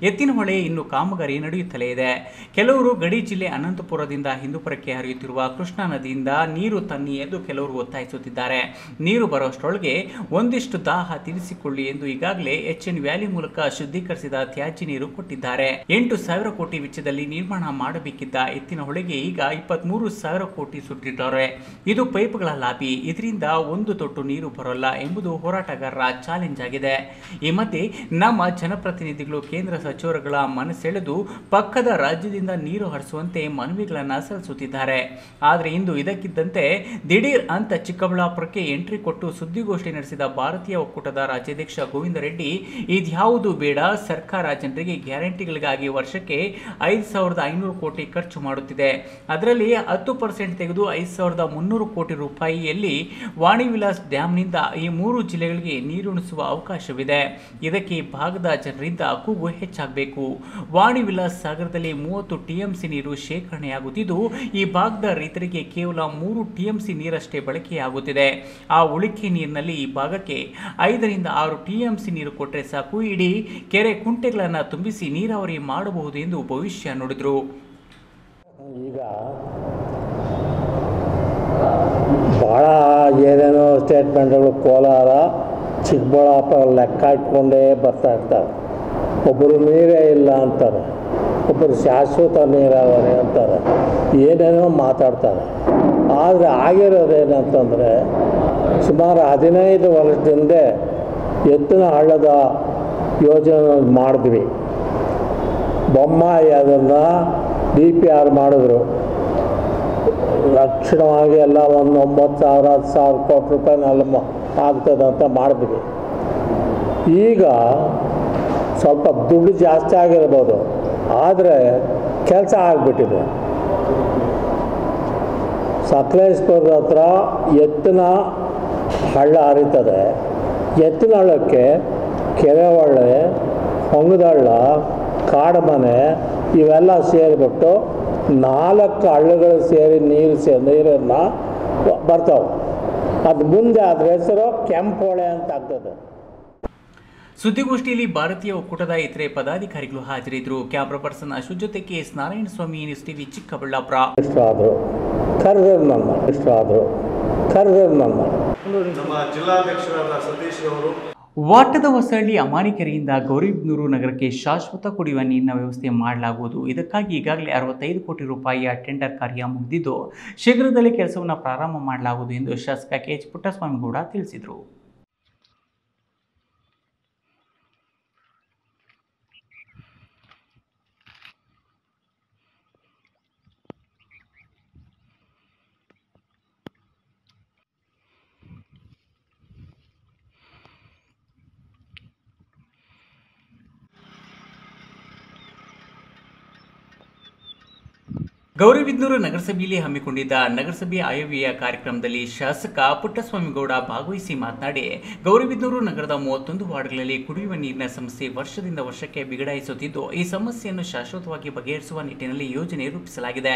ಎತ್ತಿನಹೊಳೆ ಇನ್ನು ಕಾಮಗಾರಿ ನಡೆಯುತ್ತಲೇ ಇದೆ. ಕೆಲವರು ಗಡಿ ಜಿಲ್ಲೆ ಅನಂತಪುರದಿಂದ ಹಿಂದೂಪುರಕ್ಕೆ ಹರಿಯುತ್ತಿರುವ ಕೃಷ್ಣಾ ನದಿಯಿಂದ ನೀರು ತನ್ನಿ ಎಂದು ಕೆಲವರು ಒತ್ತಾಯಿಸುತ್ತಿದ್ದಾರೆ. ನೀರು ಬರುವಷ್ಟರೊಳಗೆ ಒಂದಿಷ್ಟು ದಾಹ ತೀರಿಸಿಕೊಳ್ಳಿ ಎಂದು ಈಗಾಗಲೇ HN ವ್ಯಾಲಿ ಮೂಲಕ ಶುದ್ಧೀಕರಿಸಿದ ತ್ಯಾಜ್ಯ ನೀರು ಕೊಟ್ಟಿದ್ದಾರೆ. 8,000 ಕೋಟಿ ವೆಚ್ಚದಲ್ಲಿ ನಿರ್ಮಾಣ ಮಾಡಬೇಕಿದ್ದ ಎತ್ತಿನಹೊಳೆಗೆ ಈಗ 23,000 ಕೋಟಿ ಸುಟ್ಟಿದ್ದಾರೆ. ಇದು ಪೈಪ್ಗಳ ಲಾಬಿ. ಇದರಿಂದ ಒಂದು ತೊಟ್ಟು ನೀರು ಬರೋಲ್ಲ ಎಂಬುದು ಹೋರಾಟಗಾರರ ಚಾಲೆಂಜ್ ಆಗಿದೆ. ಈ ಮಧ್ಯೆ ನಮ್ಮ ಜನಪ್ರತಿನಿಧಿಗಳು ಕೇಂದ್ರ ಸಚಿವರುಗಳ ಮನಸೆಳೆದು ಪಕ್ಕದ ರಾಜ್ಯದಿಂದ ನೀರು ಹರಿಸುವಂತೆ ಮನವಿಗಳನ್ನು ಸಲ್ಲಿಸುತ್ತಿದ್ದಾರೆ. ಆದರೆ ಇಂದು ಇದಕ್ಕಿದ್ದಂತೆ ದಿಢೀರ್ ಅಂತ ಚಿಕ್ಕಬಳ್ಳಾಪುರಕ್ಕೆ ಎಂಟ್ರಿ ಕೊಟ್ಟು ಸುದ್ದಿಗೋಷ್ಠಿ ನಡೆಸಿದ ಭಾರತೀಯ ಒಕ್ಕೂಟದ ರಾಜ್ಯಾಧ್ಯಕ್ಷ ಗೋವಿಂದ ರೆಡ್ಡಿ, ಇದ್ಯಾವುದು ಬೇಡ, ಸರ್ಕಾರ ಜನರಿಗೆ ಗ್ಯಾರಂಟಿಗಳಿಗಾಗಿ ವರ್ಷಕ್ಕೆ 5,500 ಕೋಟಿ ಖರ್ಚು ಮಾಡುತ್ತಿದೆ. ಅದರಲ್ಲಿ 10% ತೆಗೆದು 5,300 ಕೋಟಿ ರೂಪಾಯಿಯಲ್ಲಿ ವಾಣಿ ವಿಲಾಸ್ ಡ್ಯಾಂನಿಂದ ಈ 3 ಜಿಲ್ಲೆಗಳಿಗೆ ನೀರುಣಿಸುವ ಅವಕಾಶವಿದೆ. ಇದಕ್ಕೆ ಈ ಭಾಗದ ಜನರಿಂದ ಕೂಗು ಹೆಚ್ಚಾಗಬೇಕು. ವಾಣಿ ವಿಲಾಸ್ ಸಾಗರದಲ್ಲಿ 30 TMC ನೀರು ಶೇಖರಣೆಯಾಗುತ್ತಿದ್ದು ಈ ಭಾಗದ ರೈತರಿಗೆ ಕೇವಲ 3 TMC ನೀರಷ್ಟೇ ಬಳಕೆಯಾಗುತ್ತಿದೆ. ಆ ಉಳಿಕೆ ನೀರಿನಲ್ಲಿ ಈ ಭಾಗಕ್ಕೆ 5 ರಿಂದ 6 TMC ನೀರು ಕೊಟ್ಟರೆ ಸಾಕು, ಇಡೀ ಕೆರೆ ಕುಂಟೆಗಳನ್ನು ತುಂಬಿಸಿ ನೀರಾವರಿ ಮಾಡಬಹುದು ಎಂದು ಭವಿಷ್ಯ ನುಡಿದರು. ಈಗ ಭಾಳ ಏನೇನೋ ಸ್ಟೇಟ್ಮೆಂಟ್ಗಳು ಕೋಲಾರ, ಚಿಕ್ಕಬಳ್ಳಾಪುರ ಲೆಕ್ಕ ಇಟ್ಕೊಂಡೇ ಬರ್ತಾ ಇರ್ತಾರೆ. ಒಬ್ಬರು ನೀರೇ ಇಲ್ಲ ಅಂತಾರೆ, ಒಬ್ಬರು ಶಾಶ್ವತ ನೀರಾವರಿ ಅಂತಾರೆ, ಏನೇನೋ ಮಾತಾಡ್ತಾರೆ. ಆದರೆ ಆಗಿರೋದೇನಂತಂದರೆ ಸುಮಾರು 15 ವರ್ಷದಿಂದ ಎತ್ತಿನ ಹಳ್ಳದ ಯೋಜನೆ ಮಾಡಿದ್ವಿ. ಬೊಮ್ಮಾಯಿ ಅದನ್ನು DPR ಮಾಡಿದ್ರು. ಲಕ್ಷಣವಾಗಿ ಎಲ್ಲ ಒಂದು 9,000 10,000 ಕೋಟಿ ರೂಪಾಯಿನಲ್ಲಿ ಆಗ್ತದಂತ ಮಾಡಿದ್ವಿ. ಈಗ ಸ್ವಲ್ಪ ದುಡ್ಡು ಜಾಸ್ತಿ ಆಗಿರ್ಬೋದು, ಆದರೆ ಕೆಲಸ ಆಗಿಬಿಟ್ಟಿದೆ. ಸಕಲೇಶ್ಪುರದ ಹತ್ರ ಎತ್ತಿನ ಹಳ್ಳ ಹರಿತದೆ. ಎತ್ತಿನ ಹಳ್ಳಕ್ಕೆ ಕೆರೆಹೊಳೆ, ಹೊಂಗದಹಳ್ಳ, ಕಾಡುಮನೆ ಇವೆಲ್ಲ ಸೇರಿಬಿಟ್ಟು 4 ಹಳ್ಳಗಳು ಸೇರಿ ನೀರನ್ನು ಬರ್ತಾವೆ. ಅದು ಮುಂದೆ ಅದ್ರ ಹೆಸರು ಕೆಂಪೋಳೆ ಅಂತ ಆಗ್ತದೆ. ಸುದ್ದಿಗೋಷ್ಠಿಯಲ್ಲಿ ಭಾರತೀಯ ಒಕ್ಕೂಟದ ಇತರೆ ಪದಾಧಿಕಾರಿಗಳು ಹಾಜರಿದ್ದರು. ಕ್ಯಾಮ್ರಾ ಪರ್ಸನ್ ಅಶ್ವಥ್ ಜೊತೆ KS Narayanaswamy, News TV, Chikkaballapur. ನಮ್ಮ ಜಿಲ್ಲಾಧ್ಯಕ್ಷರಾದ ಸತೀಶ್ ಅವರು ವಾಟದ ಹೊಸಹಳ್ಳಿ ಅಮಾನಿಕೆರೆಯಿಂದ ಗೌರಿಬಿದನೂರು ನಗರಕ್ಕೆ ಶಾಶ್ವತ ಕುಡಿಯುವ ನೀರಿನ ವ್ಯವಸ್ಥೆ ಮಾಡಲಾಗುವುದು. ಇದಕ್ಕಾಗಿ ಈಗಾಗಲೇ 65 ಕೋಟಿ ರೂಪಾಯಿಯ ಟೆಂಡರ್ ಕಾರ್ಯ ಮುಗಿದಿದ್ದು ಶೀಘ್ರದಲ್ಲೇ ಕೆಲಸವನ್ನು ಪ್ರಾರಂಭ ಮಾಡಲಾಗುವುದು ಎಂದು ಶಾಸಕ KH ಪುಟ್ಟಸ್ವಾಮಿಗೌಡ ತಿಳಿಸಿದರು. ಗೌರಿಬಿದನೂರು ನಗರಸಭೆಯಲ್ಲಿ ಹಮ್ಮಿಕೊಂಡಿದ್ದ ನಗರಸಭೆ ಆಯವ್ಯಯ ಕಾರ್ಯಕ್ರಮದಲ್ಲಿ ಶಾಸಕ ಪುಟ್ಟಸ್ವಾಮಿಗೌಡ ಭಾಗವಹಿಸಿ ಮಾತನಾಡಿ, ಗೌರಿಬಿದನೂರು ನಗರದ 31 ವಾರ್ಡ್ಗಳಲ್ಲಿ ಕುಡಿಯುವ ನೀರಿನ ಸಮಸ್ಯೆ ವರ್ಷದಿಂದ ವರ್ಷಕ್ಕೆ ಬಿಗಡಾಯಿಸುತ್ತಿದ್ದು ಈ ಸಮಸ್ಯೆಯನ್ನು ಶಾಶ್ವತವಾಗಿ ಬಗೆಹರಿಸುವ ನಿಟ್ಟಿನಲ್ಲಿ ಯೋಜನೆ ರೂಪಿಸಲಾಗಿದೆ.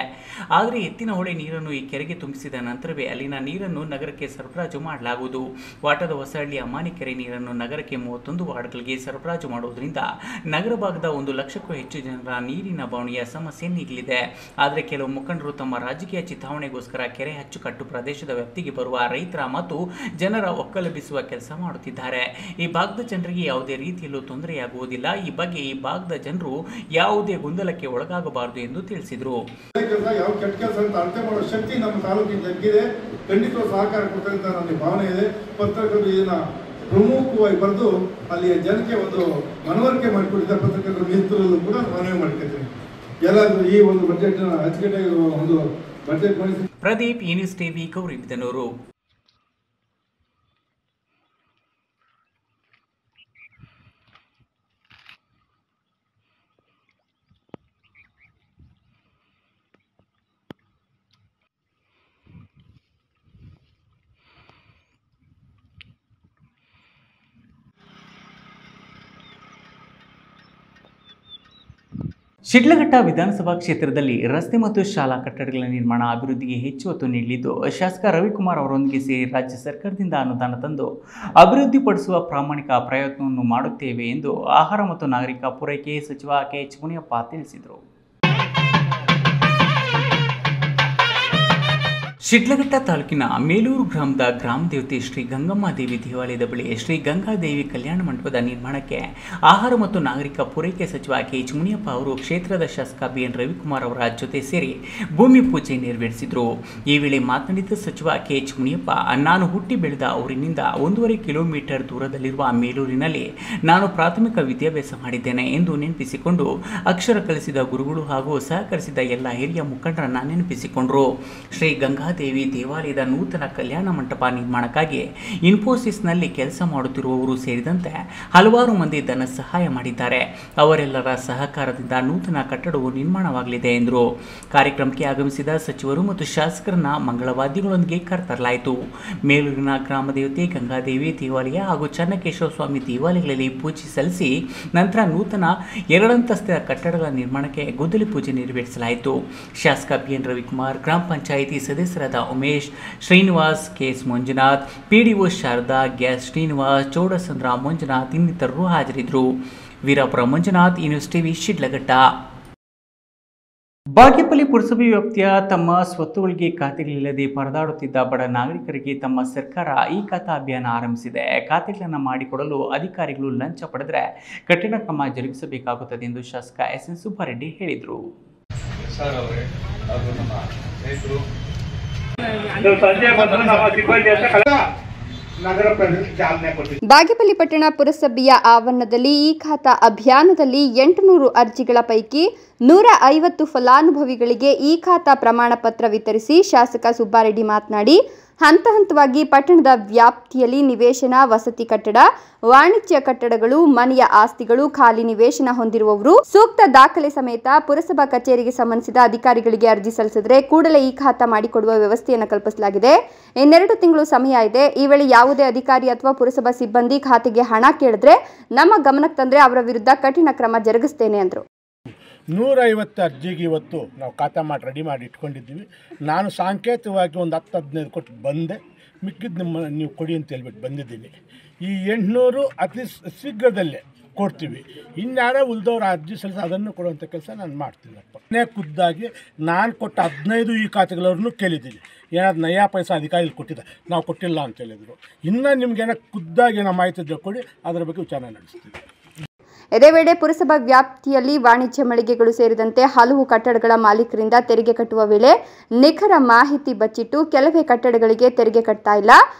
ಆದರೆ ಎತ್ತಿನಹೊಳೆ ನೀರನ್ನು ಈ ಕೆರೆಗೆ ತುಂಬಿಸಿದ ನಂತರವೇ ಅಲ್ಲಿನ ನೀರನ್ನು ನಗರಕ್ಕೆ ಸರಬರಾಜು ಮಾಡಲಾಗುವುದು. ವಾಟದ ಹೊಸಹಳ್ಳಿ ಅಮಾನಿಕೆರೆ ನೀರನ್ನು ನಗರಕ್ಕೆ 31 ವಾರ್ಡ್ಗಳಿಗೆ ಸರಬರಾಜು ಮಾಡುವುದರಿಂದ ನಗರ ಭಾಗದ 1 ಲಕ್ಷಕ್ಕೂ ಹೆಚ್ಚು ಜನರ ನೀರಿನ ಬವಣೆಯ ಸಮಸ್ಯೆ ನೀಗಲಿದೆ. ಆದರೆ ಕೆಲವು ಮುಖಂಡರು ತಮ್ಮ ರಾಜಕೀಯ ಚಿತಾವಣೆಗೋಸ್ಕರ ಕೆರೆ ಅಚ್ಚುಕಟ್ಟು ಪ್ರದೇಶದ ವ್ಯಾಪ್ತಿಗೆ ಬರುವ ರೈತರ ಮತ್ತು ಜನರ ಒಕ್ಕಲೆಬ್ಬಿಸುವ ಕೆಲಸ ಮಾಡುತ್ತಿದ್ದಾರೆ. ಈ ಭಾಗದ ಜನರಿಗೆ ಯಾವುದೇ ರೀತಿಯಲ್ಲೂ ತೊಂದರೆಯಾಗುವುದಿಲ್ಲ. ಈ ಬಗ್ಗೆ ಈ ಭಾಗದ ಜನರು ಯಾವುದೇ ಗೊಂದಲಕ್ಕೆ ಒಳಗಾಗಬಾರದು ಎಂದು ತಿಳಿಸಿದರು. ಯಾವ ಕೆಟ್ಟ ಕೆಲಸ ಅಂತ ಅರ್ಥ ಮಾಡುವ ಶಕ್ತಿ ನಮ್ಮ ತಾಲೂಕಿನ ಜನಗಿದೆ. ಖಂಡಿತ ಸಹಕಾರ ಕೊಡ್ತಕ್ಕಂಥ ನನ್ನ ಭಾವನೆ ಇದೆ. ಪತ್ರಕರ್ತರು ಇದನ್ನ ಪ್ರಮುಖವಾಗಿ ಬರೆದು ಅಲ್ಲಿಯ ಜನಕ್ಕೆ ಒಂದು ಮನವರಿಕೆ ಮಾಡಿಕೊಟ್ಟಿದ್ದ ಪತ್ರಕರ್ತರು ಮಿತ್ರರಲ್ಲೂ ಕೂಡ ಮನವಿ ಮಾಡ್ಕೊಳ್ತೀನಿ. ಎಲ್ಲರೂ ಈ ಒಂದು ಬಜೆಟ್ ಅಚ್ಚುಕಟ್ಟಾಗಿ ಒಂದು ಬಜೆಟ್ ಮಾಡಿಸಿ. Pradeep, news TV, Gauribidanur. ಶಿಡ್ಲಘಟ್ಟ ವಿಧಾನಸಭಾ ಕ್ಷೇತ್ರದಲ್ಲಿ ರಸ್ತೆ ಮತ್ತು ಶಾಲಾ ಕಟ್ಟಡಗಳ ನಿರ್ಮಾಣ ಅಭಿವೃದ್ಧಿಗೆ ಹೆಚ್ಚು ಒತ್ತು ನೀಡಲಿದ್ದು, ಶಾಸಕ ರವಿಕುಮಾರ್ ಅವರೊಂದಿಗೆ ಸೇರಿ ರಾಜ್ಯ ಸರ್ಕಾರದಿಂದ ಅನುದಾನ ತಂದು ಅಭಿವೃದ್ಧಿಪಡಿಸುವ ಪ್ರಾಮಾಣಿಕ ಪ್ರಯತ್ನವನ್ನು ಮಾಡುತ್ತೇವೆ ಎಂದು ಆಹಾರ ಮತ್ತು ನಾಗರಿಕ ಪೂರೈಕೆ ಸಚಿವ ಕೆಎಚ್ ಮುನಿಯಪ್ಪ ತಿಳಿಸಿದರು. ಶಿಡ್ಲಘಟ್ಟ ತಾಲೂಕಿನ ಮೇಲೂರು ಗ್ರಾಮದ ಗ್ರಾಮ ದೇವತೆ ಶ್ರೀ ಗಂಗಮ್ಮ ದೇವಿ ದೇವಾಲಯದ ಬಳಿ ಶ್ರೀ ಗಂಗಾದೇವಿ ಕಲ್ಯಾಣ ಮಂಟಪದ ನಿರ್ಮಾಣಕ್ಕೆ ಆಹಾರ ಮತ್ತು ನಾಗರಿಕ ಪೂರೈಕೆ ಸಚಿವ ಕೆಎಚ್ ಮುನಿಯಪ್ಪ ಅವರು ಕ್ಷೇತ್ರದ ಶಾಸಕ ಬಿಎನ್ ರವಿಕುಮಾರ್ ಅವರ ಜೊತೆ ಸೇರಿ ಭೂಮಿ ಪೂಜೆ ನೆರವೇರಿಸಿದರು. ಈ ವೇಳೆ ಮಾತನಾಡಿದ ಸಚಿವ ಕೆಎಚ್ ಮುನಿಯಪ್ಪ, ನಾನು ಹುಟ್ಟಿ ಬೆಳೆದ ಊರಿನಿಂದ 1.5 ಕಿಲೋಮೀಟರ್ ದೂರದಲ್ಲಿರುವ ಮೇಲೂರಿನಲ್ಲಿ ನಾನು ಪ್ರಾಥಮಿಕ ವಿದ್ಯಾಭ್ಯಾಸ ಮಾಡಿದ್ದೇನೆ ಎಂದು ನೆನಪಿಸಿಕೊಂಡು ಅಕ್ಷರ ಕಲಿಸಿದ ಗುರುಗಳು ಹಾಗೂ ಸಹಕರಿಸಿದ ಎಲ್ಲ ಹಿರಿಯ ಮುಖಂಡರನ್ನು ನೆನಪಿಸಿಕೊಂಡರು. ಶ್ರೀ ಗಂಗಾದೇವಿ ದೇವಾಲಯದ ನೂತನ ಕಲ್ಯಾಣ ಮಂಟಪ ನಿರ್ಮಾಣಕ್ಕಾಗಿ ಇನ್ಫೋಸಿಸ್ನಲ್ಲಿ ಕೆಲಸ ಮಾಡುತ್ತಿರುವವರು ಸೇರಿದಂತೆ ಹಲವಾರು ಮಂದಿ ಧನ ಸಹಾಯ ಮಾಡಿದ್ದಾರೆ. ಅವರೆಲ್ಲರ ಸಹಕಾರದಿಂದ ನೂತನ ಕಟ್ಟಡವು ನಿರ್ಮಾಣವಾಗಲಿದೆ ಎಂದರು. ಕಾರ್ಯಕ್ರಮಕ್ಕೆ ಆಗಮಿಸಿದ ಸಚಿವರು ಮತ್ತು ಶಾಸಕರನ್ನ ಮಂಗಳವಾದ್ಯಗಳೊಂದಿಗೆ ಕರೆತರಲಾಯಿತು. ಮೇಲೂರಿನ ಗ್ರಾಮದೇವತೆ ಗಂಗಾದೇವಿ ದೇವಾಲಯ ಹಾಗೂ ಚನ್ನಕೇಶವ ಸ್ವಾಮಿ ದೇವಾಲಯಗಳಲ್ಲಿ ಪೂಜೆ ಸಲ್ಲಿಸಿ ನಂತರ ನೂತನ 2 ಅಂತಸ್ತಿನ ಕಟ್ಟಡಗಳ ನಿರ್ಮಾಣಕ್ಕೆ ಗುದ್ದಲಿ ಪೂಜೆ ನೆರವೇರಿಸಲಾಯಿತು. ಶಾಸಕ ಬಿಎನ್ ರವಿಕುಮಾರ್, ಗ್ರಾಮ ಪಂಚಾಯಿತಿ ಸದಸ್ಯರಾದ Umesh, Srinivas, KS Manjunath, PDO Sharada, gas Srinivas, Chowdasandra Manjunath ಇನ್ನಿತರರು ಹಾಜರಿದ್ದರು. Virapura Manjunath, news TV, Sidlaghatta. ಬಾಗೇಪಲ್ಲಿ ಪುರಸಭೆ ವ್ಯಾಪ್ತಿಯ ತಮ್ಮ ಸ್ವತ್ತುಗಳಿಗೆ ಖಾತೆಗಳಿಲ್ಲದೆ ಪರದಾಡುತ್ತಿದ್ದ ಬಡ ನಾಗರಿಕರಿಗೆ ತಮ್ಮ ಸರ್ಕಾರ ಈ ಖಾತಾ ಅಭಿಯಾನ ಆರಂಭಿಸಿದೆ. ಖಾತೆಗಳನ್ನು ಮಾಡಿಕೊಡಲು ಅಧಿಕಾರಿಗಳು ಲಂಚ ಪಡೆದರೆ ಕಠಿಣ ಕ್ರಮ ಜರುಗಿಸಬೇಕಾಗುತ್ತದೆ ಎಂದು ಶಾಸಕ ಎಸ್ಎನ್ ಸುಬ್ಬಾರೆಡ್ಡಿ ಹೇಳಿದರು. ಬಾಗೇಪಲ್ಲಿ ಪಟ್ಟಣ ಪುರಸಭೆಯ ಆವರಣದಲ್ಲಿ ಈ ಖಾತಾ ಅಭಿಯಾನದಲ್ಲಿ 800 ಅರ್ಜಿಗಳ ಪೈಕಿ 150 ಫಲಾನುಭವಿಗಳಿಗೆ ಈ ಖಾತಾ ಪ್ರಮಾಣ ಪತ್ರ ವಿತರಿಸಿ ಶಾಸಕ ಸುಬ್ಬಾರೆಡ್ಡಿ ಮಾತನಾಡಿ, ಹಂತ ಹಂತವಾಗಿ ಪಟ್ಟಣದ ವ್ಯಾಪ್ತಿಯಲ್ಲಿ ನಿವೇಶನ, ವಸತಿ ಕಟ್ಟಡ, ವಾಣಿಜ್ಯ ಕಟ್ಟಡಗಳು, ಮನೆಯ ಆಸ್ತಿಗಳು, ಖಾಲಿ ನಿವೇಶನ ಹೊಂದಿರುವವರು ಸೂಕ್ತ ದಾಖಲೆ ಸಮೇತ ಪುರಸಭಾ ಕಚೇರಿಗೆ ಸಂಬಂಧಿಸಿದ ಅಧಿಕಾರಿಗಳಿಗೆ ಅರ್ಜಿ ಸಲ್ಲಿಸಿದರೆ ಕೂಡಲೇ ಈ ಖಾತಾ ಮಾಡಿಕೊಡುವ ವ್ಯವಸ್ಥೆಯನ್ನು ಕಲ್ಪಿಸಲಾಗಿದೆ. 2 ತಿಂಗಳು ಸಮಯ ಇದೆ. ಈ ವೇಳೆ ಯಾವುದೇ ಅಧಿಕಾರಿ ಅಥವಾ ಪುರಸಭಾ ಸಿಬ್ಬಂದಿ ಖಾತೆಗೆ ಹಣ ಕೇಳಿದ್ರೆ ನಮ್ಮ ಗಮನಕ್ಕೆ ತಂದ್ರೆ ಅವರ ವಿರುದ್ಧ ಕಠಿಣ ಕ್ರಮ ಜರುಗಿಸ್ತೇನೆ ಎಂದರು. 150 ಅರ್ಜಿಗೆ ಇವತ್ತು ನಾವು ಖಾತಾ ಮಾಡಿ ರೆಡಿ ಮಾಡಿ ಇಟ್ಕೊಂಡಿದ್ದೀವಿ. ನಾನು ಸಾಂಕೇತಿಕವಾಗಿ ಒಂದು 10-15 ಕೊಟ್ಟು ಬಂದೆ, ಮಿಕ್ಕಿದ್ದು ನಿಮ್ಮ ನೀವು ಕೊಡಿ ಅಂತ ಹೇಳ್ಬಿಟ್ಟು ಬಂದಿದ್ದೀನಿ. ಈ 800 ಅತಿ ಶೀಘ್ರದಲ್ಲೇ ಕೊಡ್ತೀವಿ. ಇನ್ಯಾರೋ ಉಳಿದವ್ರು ಅರ್ಜಿ ಸಲ್ಲಿಸಿ ಅದನ್ನು ಕೊಡುವಂಥ ಕೆಲಸ ನಾನು ಮಾಡ್ತೀನಪ್ಪ. ಖುದ್ದಾಗಿ ನಾನು ಕೊಟ್ಟ 15 ಈ ಖಾತೆಗಳವ್ರನ್ನೂ ಕೇಳಿದ್ದೀನಿ. ಏನಾದ್ರು ನಯಾ ಪೈಸಾ ಅಧಿಕಾರಿಗಳು ಕೊಟ್ಟಿದ್ದ, ನಾವು ಕೊಟ್ಟಿಲ್ಲ ಅಂತ ಹೇಳಿದರು. ಇನ್ನು ನಿಮ್ಗೇನೋ ಖುದ್ದಾಗಿ ಏನೋ ಮಾಹಿತಿ ಇದ್ದರೆ ಕೊಡಿ, ಅದರ ಬಗ್ಗೆ ವಿಚಾರ ನಡೆಸ್ತೀವಿ. ಇದೇ ವೇಳೆ ಪುರಸಭಾ ವ್ಯಾಪ್ತಿಯಲ್ಲಿ ವಾಣಿಜ್ಯ ಮಳಿಗೆಗಳು ಸೇರಿದಂತೆ ಹಲವು ಕಟ್ಟಡಗಳ ಮಾಲೀಕರಿಂದ ತೆರಿಗೆ ಕಟ್ಟುವ ವೇಳೆ ನಿಖರ ಮಾಹಿತಿ ಬಚ್ಚಿಟ್ಟು ಕೆಲವೇ ಕಟ್ಟಡಗಳಿಗೆ ತೆರಿಗೆ ಕಟ್ತಾ ಇಲ್ಲ.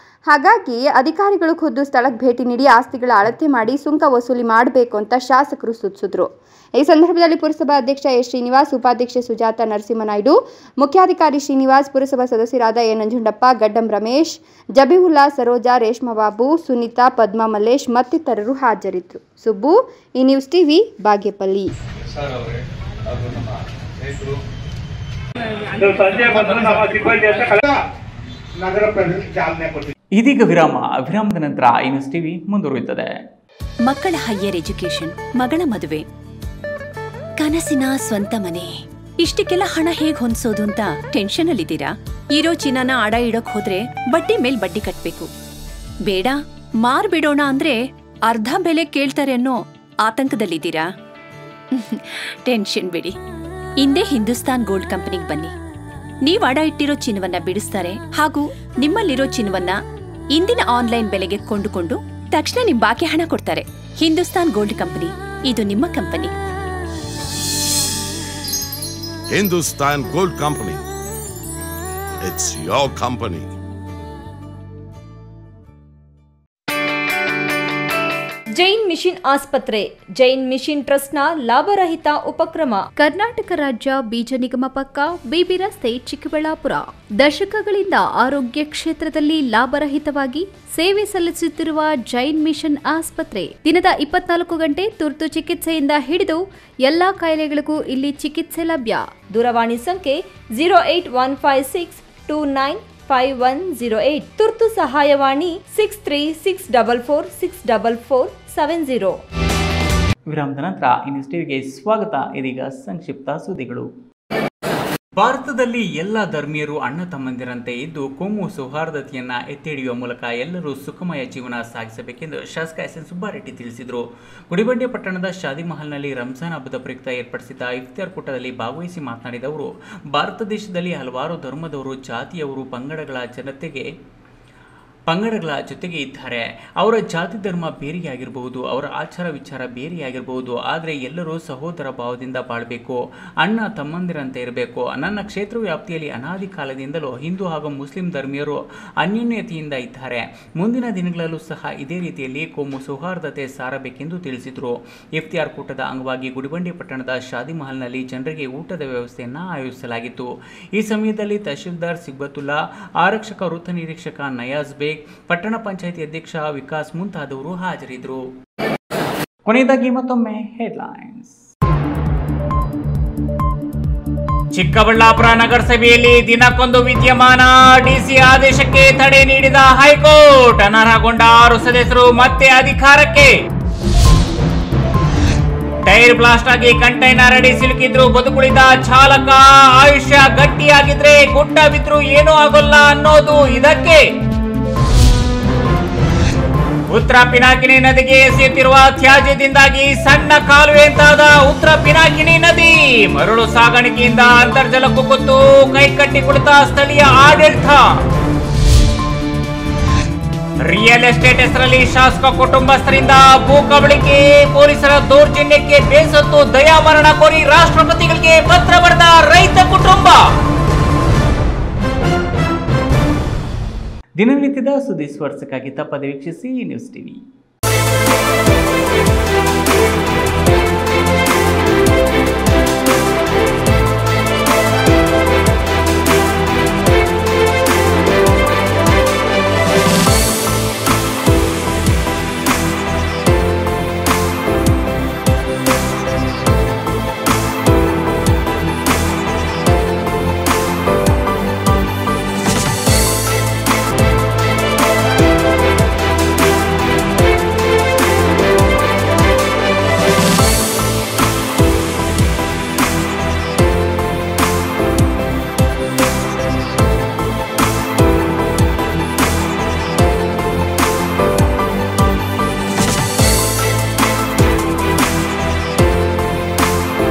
ಹಾಗಾಗಿ ಅಧಿಕಾರಿಗಳು ಖುದ್ದು ಸ್ಥಳಕ್ಕೆ ಭೇಟಿ ನೀಡಿ ಆಸ್ತಿಗಳ ಅಳತೆ ಮಾಡಿ ಸುಂಕ ವಸೂಲಿ ಮಾಡಬೇಕು ಅಂತ ಶಾಸಕರು ಸೂಚಿಸಿದರು. ಈ ಸಂದರ್ಭದಲ್ಲಿ ಪುರಸಭಾ ಅಧ್ಯಕ್ಷ ಎಸ್ ಶ್ರೀನಿವಾಸ್, ಉಪಾಧ್ಯಕ್ಷೆ ಸುಜಾತ ನರಸಿಂಹನಾಯ್ಡು, ಮುಖ್ಯಾಧಿಕಾರಿ ಶ್ರೀನಿವಾಸ್, ಪುರಸಭಾ ಸದಸ್ಯರಾದ ಎ ನಂಜುಂಡಪ್ಪ, ಗಡ್ಡಂ ರಮೇಶ್, ಜಬೀವುಲ್ಲಾ, ಸರೋಜಾ, ರೇಷ್ಮಾಬಾಬು, ಸುನೀತಾ, ಪದ್ಮಾ ಮಲ್ಲೇಶ್ ಮತ್ತಿತರರು ಹಾಜರಿದ್ದರು. ಸುಬ್ಬು, ಈ ನ್ಯೂಸ್ ಟಿವಿ, ಬಾಗೇಪಲ್ಲಿ. ಇದೀಗ ವಿರಾಮದ ನಂತರ ಈ ನ್ಯೂಸ್ ಟಿವಿ ಮುಂದುವರಿಯುತ್ತದೆ. ಮಕ್ಕಳ ಹೈಯರ್ ಎಜುಕೇಶನ್, ಮಗಳ ಮದುವೆ, ಕನಸಿನ ಸ್ವಂತ ಮನೆ, ಇಷ್ಟಕ್ಕೆಲ್ಲ ಹಣ ಹೇಗ್ ಹೊಂದಿಸೋದು ಅಂತ ಟೆನ್ಷನ್ ಅಲ್ಲಿದ್ದೀರಾ? ಇರೋ ಚಿನ್ನನ ಅಡ ಇಡೋಕ್ ಹೋದ್ರೆ ಬಡ್ಡಿ ಮೇಲ್ ಬಡ್ಡಿ ಕಟ್ಬೇಕು. ಬೇಡ, ಮಾರ್ಬಿಡೋಣ ಅಂದ್ರೆ ಅರ್ಧ ಬೆಲೆ ಕೇಳ್ತಾರೆ ಅನ್ನೋ ಆತಂಕದಲ್ಲಿದ್ದೀರಾ? ಟೆನ್ಷನ್ ಬಿಡಿ, ಇಂದೇ ಹಿಂದೂಸ್ತಾನ್ ಗೋಲ್ಡ್ ಕಂಪನಿಗೆ ಬನ್ನಿ. ನೀವ್ ಅಡ ಇಟ್ಟಿರೋ ಚಿನ್ನವನ್ನ ಬಿಡಿಸ್ತಾರೆ ಹಾಗೂ ನಿಮ್ಮಲ್ಲಿರೋ ಚಿನ್ನವನ್ನ ಇಂದಿನ ಆನ್ಲೈನ್ ಬೆಲೆಗೆ ಕೊಂಡುಕೊಂಡು ತಕ್ಷಣ ನಿಮ್ ಬಾಕಿ ಹಣ ಕೊಡ್ತಾರೆ. ಹಿಂದೂಸ್ತಾನ್ ಗೋಲ್ಡ್ ಕಂಪನಿ, ಇದು ನಿಮ್ಮ company. Hindustan Gold Company. It's your company. Jain Mission ಆಸ್ಪತ್ರೆ ಜೈನ್ ಮಿಷನ್ ಟ್ರಸ್ಟ್ನ ಲಾಭರಹಿತ ಉಪಕ್ರಮ. ಕರ್ನಾಟಕ ರಾಜ್ಯ ಬೀಜ ನಿಗಮ ಪಕ್ಕ, ಬಿಬಿ ರಸ್ತೆ, ಚಿಕ್ಕಬಳ್ಳಾಪುರ. ದಶಕಗಳಿಂದ ಆರೋಗ್ಯ ಕ್ಷೇತ್ರದಲ್ಲಿ ಲಾಭರಹಿತವಾಗಿ ಸೇವೆ ಸಲ್ಲಿಸುತ್ತಿರುವ ಜೈನ್ ಮಿಷನ್ ಆಸ್ಪತ್ರೆ ದಿನದ 24 ಗಂಟೆ ತುರ್ತು ಚಿಕಿತ್ಸೆಯಿಂದ ಹಿಡಿದು ಎಲ್ಲಾ ಕಾಯಿಲೆಗಳಿಗೂ ಇಲ್ಲಿ ಚಿಕಿತ್ಸೆ ಲಭ್ಯ. ದೂರವಾಣಿ ಸಂಖ್ಯೆ 08156295108. ತುರ್ತು ಸಹಾಯವಾಣಿ 6364464470. ವಿರಾಮದ ನಂತರ ನ್ಯೂಸ್ ಟಿವಿಗೆ ಸ್ವಾಗತ. ಇದೀಗ ಸಂಕ್ಷಿಪ್ತ ಸುದ್ದಿಗಳು. ಭಾರತದಲ್ಲಿ ಎಲ್ಲ ಧರ್ಮೀಯರು ಅಣ್ಣ ತಮ್ಮಂದಿರಂತೆ ಇದ್ದು ಕೋಮು ಸೌಹಾರ್ದತೆಯನ್ನು ಎತ್ತಿ ಹಿಡಿಯುವ ಮೂಲಕ ಎಲ್ಲರೂ ಸುಖಮಯ ಜೀವನ ಸಾಗಿಸಬೇಕೆಂದು ಶಾಸಕ ಎಸ್.ಎನ್. ಸುಬ್ಬಾರೆಡ್ಡಿ ತಿಳಿಸಿದರು. ಗುಡಿಬಂಡೆ ಪಟ್ಟಣದ ಶಾದಿ ಮಹಲ್ನಲ್ಲಿ ರಂಜಾನ್ ಹಬ್ಬದ ಪ್ರಯುಕ್ತ ಏರ್ಪಡಿಸಿದ್ದ ಇಫ್ತಾರ್ ಕೂಟದಲ್ಲಿ ಭಾಗವಹಿಸಿ ಮಾತನಾಡಿದ ಅವರು, ಭಾರತ ದೇಶದಲ್ಲಿ ಹಲವಾರು ಧರ್ಮದವರು, ಜಾತಿಯವರು, ಪಂಗಡಗಳ ಜೊತೆಗೆ ಇದ್ದಾರೆ. ಅವರ ಜಾತಿ ಧರ್ಮ ಬೇರೆಯಾಗಿರಬಹುದು, ಅವರ ಆಚಾರ ವಿಚಾರ ಬೇರೆಯಾಗಿರಬಹುದು, ಆದರೆ ಎಲ್ಲರೂ ಸಹೋದರ ಭಾವದಿಂದ ಬಾಳಬೇಕು, ಅಣ್ಣ ತಮ್ಮಂದಿರಂತೆ ಇರಬೇಕು. ನನ್ನ ಕ್ಷೇತ್ರ ವ್ಯಾಪ್ತಿಯಲ್ಲಿ ಅನಾದಿ ಕಾಲದಿಂದಲೂ ಹಿಂದೂ ಹಾಗೂ ಮುಸ್ಲಿಂ ಧರ್ಮೀಯರು ಅನ್ಯೋನ್ಯತೆಯಿಂದ ಇದ್ದಾರೆ. ಮುಂದಿನ ದಿನಗಳಲ್ಲೂ ಸಹ ಇದೇ ರೀತಿಯಲ್ಲಿ ಕೋಮು ಸೌಹಾರ್ದತೆ ಸಾರಬೇಕೆಂದು ತಿಳಿಸಿದರು. ಇಫ್ತಿಯಾರ್ ಕೂಟದ ಅಂಗವಾಗಿ ಗುಡಿಬಂಡೆ ಪಟ್ಟಣದ ಶಾದಿ ಮಹಲ್ನಲ್ಲಿ ಜನರಿಗೆ ಊಟದ ವ್ಯವಸ್ಥೆಯನ್ನು ಆಯೋಜಿಸಲಾಗಿತ್ತು. ಈ ಸಮಯದಲ್ಲಿ ತಹಶೀಲ್ದಾರ್ ಸಿಬ್ಬತುಲ್ಲಾ, ಆರಕ್ಷಕ ವೃತ್ತ ನಿರೀಕ್ಷಕ ನಯಾಜ್ ಬೇಗ್, ಪಟ್ಟಣ ಪಂಚಾಯಿತಿ ಅಧ್ಯಕ್ಷ ವಿಕಾಸ್ ಮುಂತಾದವರು ಹಾಜರಿದ್ದರು. ಕೊನೆಯದಾಗಿ ಮತ್ತೊಮ್ಮೆ ಹೆಡ್ಲೈನ್ಸ್. ಚಿಕ್ಕಬಳ್ಳಾಪುರ ನಗರಸಭೆಯಲ್ಲಿ ದಿನಕ್ಕೊಂದು ವಿದ್ಯಮಾನ, ಡಿಸಿ ಆದೇಶಕ್ಕೆ ತಡೆ ನೀಡಿದ ಹೈಕೋರ್ಟ್. ಅನರ್ಹಗೊಂಡ 6 ಸದಸ್ಯರು ಮತ್ತೆ ಅಧಿಕಾರಕ್ಕೆ. ಟೈರ್ ಬ್ಲಾಸ್ಟ್ ಆಗಿ ಕಂಟೈನರ್ ಅಡಿ ಸಿಲುಕಿದ್ರು ಬದುಕುಳಿದ ಚಾಲಕ. ಆಯುಷ್ಯ ಗಟ್ಟಿಯಾಗಿದ್ರೆ ಗುಡ್ಡ ಬಿದ್ರು ಏನೂ ಆಗೋಲ್ಲ ಅನ್ನೋದು ಇದಕ್ಕೆ. ಉತ್ತರ ಪಿನಾಕಿನಿ ನದಿಗೆ ಎಸೆಯುತ್ತಿರುವ ತ್ಯಾಜ್ಯದಿಂದಾಗಿ ಸಣ್ಣ ಕಾಲುವೆಯಂತಾದ ಉತ್ತರ ಪಿನಾಕಿನಿ ನದಿ. ಮರಳು ಸಾಗಾಣಿಕೆಯಿಂದ ಅಂತರ್ಜಲಕ್ಕೂ ಕುತ್ತು ಕೈಕಟ್ಟಿ ಕುಳಿತ ಸ್ಥಳೀಯ ಆಡಳಿತ. ರಿಯಲ್ ಎಸ್ಟೇಟ್ ಹೆಸರಲ್ಲಿ ಶಾಸಕ ಕುಟುಂಬಸ್ಥರಿಂದ ಭೂ ಕಬಳಿಕೆ, ಪೊಲೀಸರ ದೌರ್ಜನ್ಯಕ್ಕೆ ಬೇಸತ್ತು ದಯಾಮರಣ ಕೋರಿ ರಾಷ್ಟ್ರಪತಿಗಳಿಗೆ ಪತ್ರ ಬರೆದ ರೈತ ಕುಟುಂಬ. ದಿನನಿತ್ಯದ ಸುದ್ದಿ ಸ್ಪರ್ಶಕ್ಕಾಗಿ ತಪ್ಪದೆ ವೀಕ್ಷಿಸಿ ನ್ಯೂಸ್ ಟಿವಿ.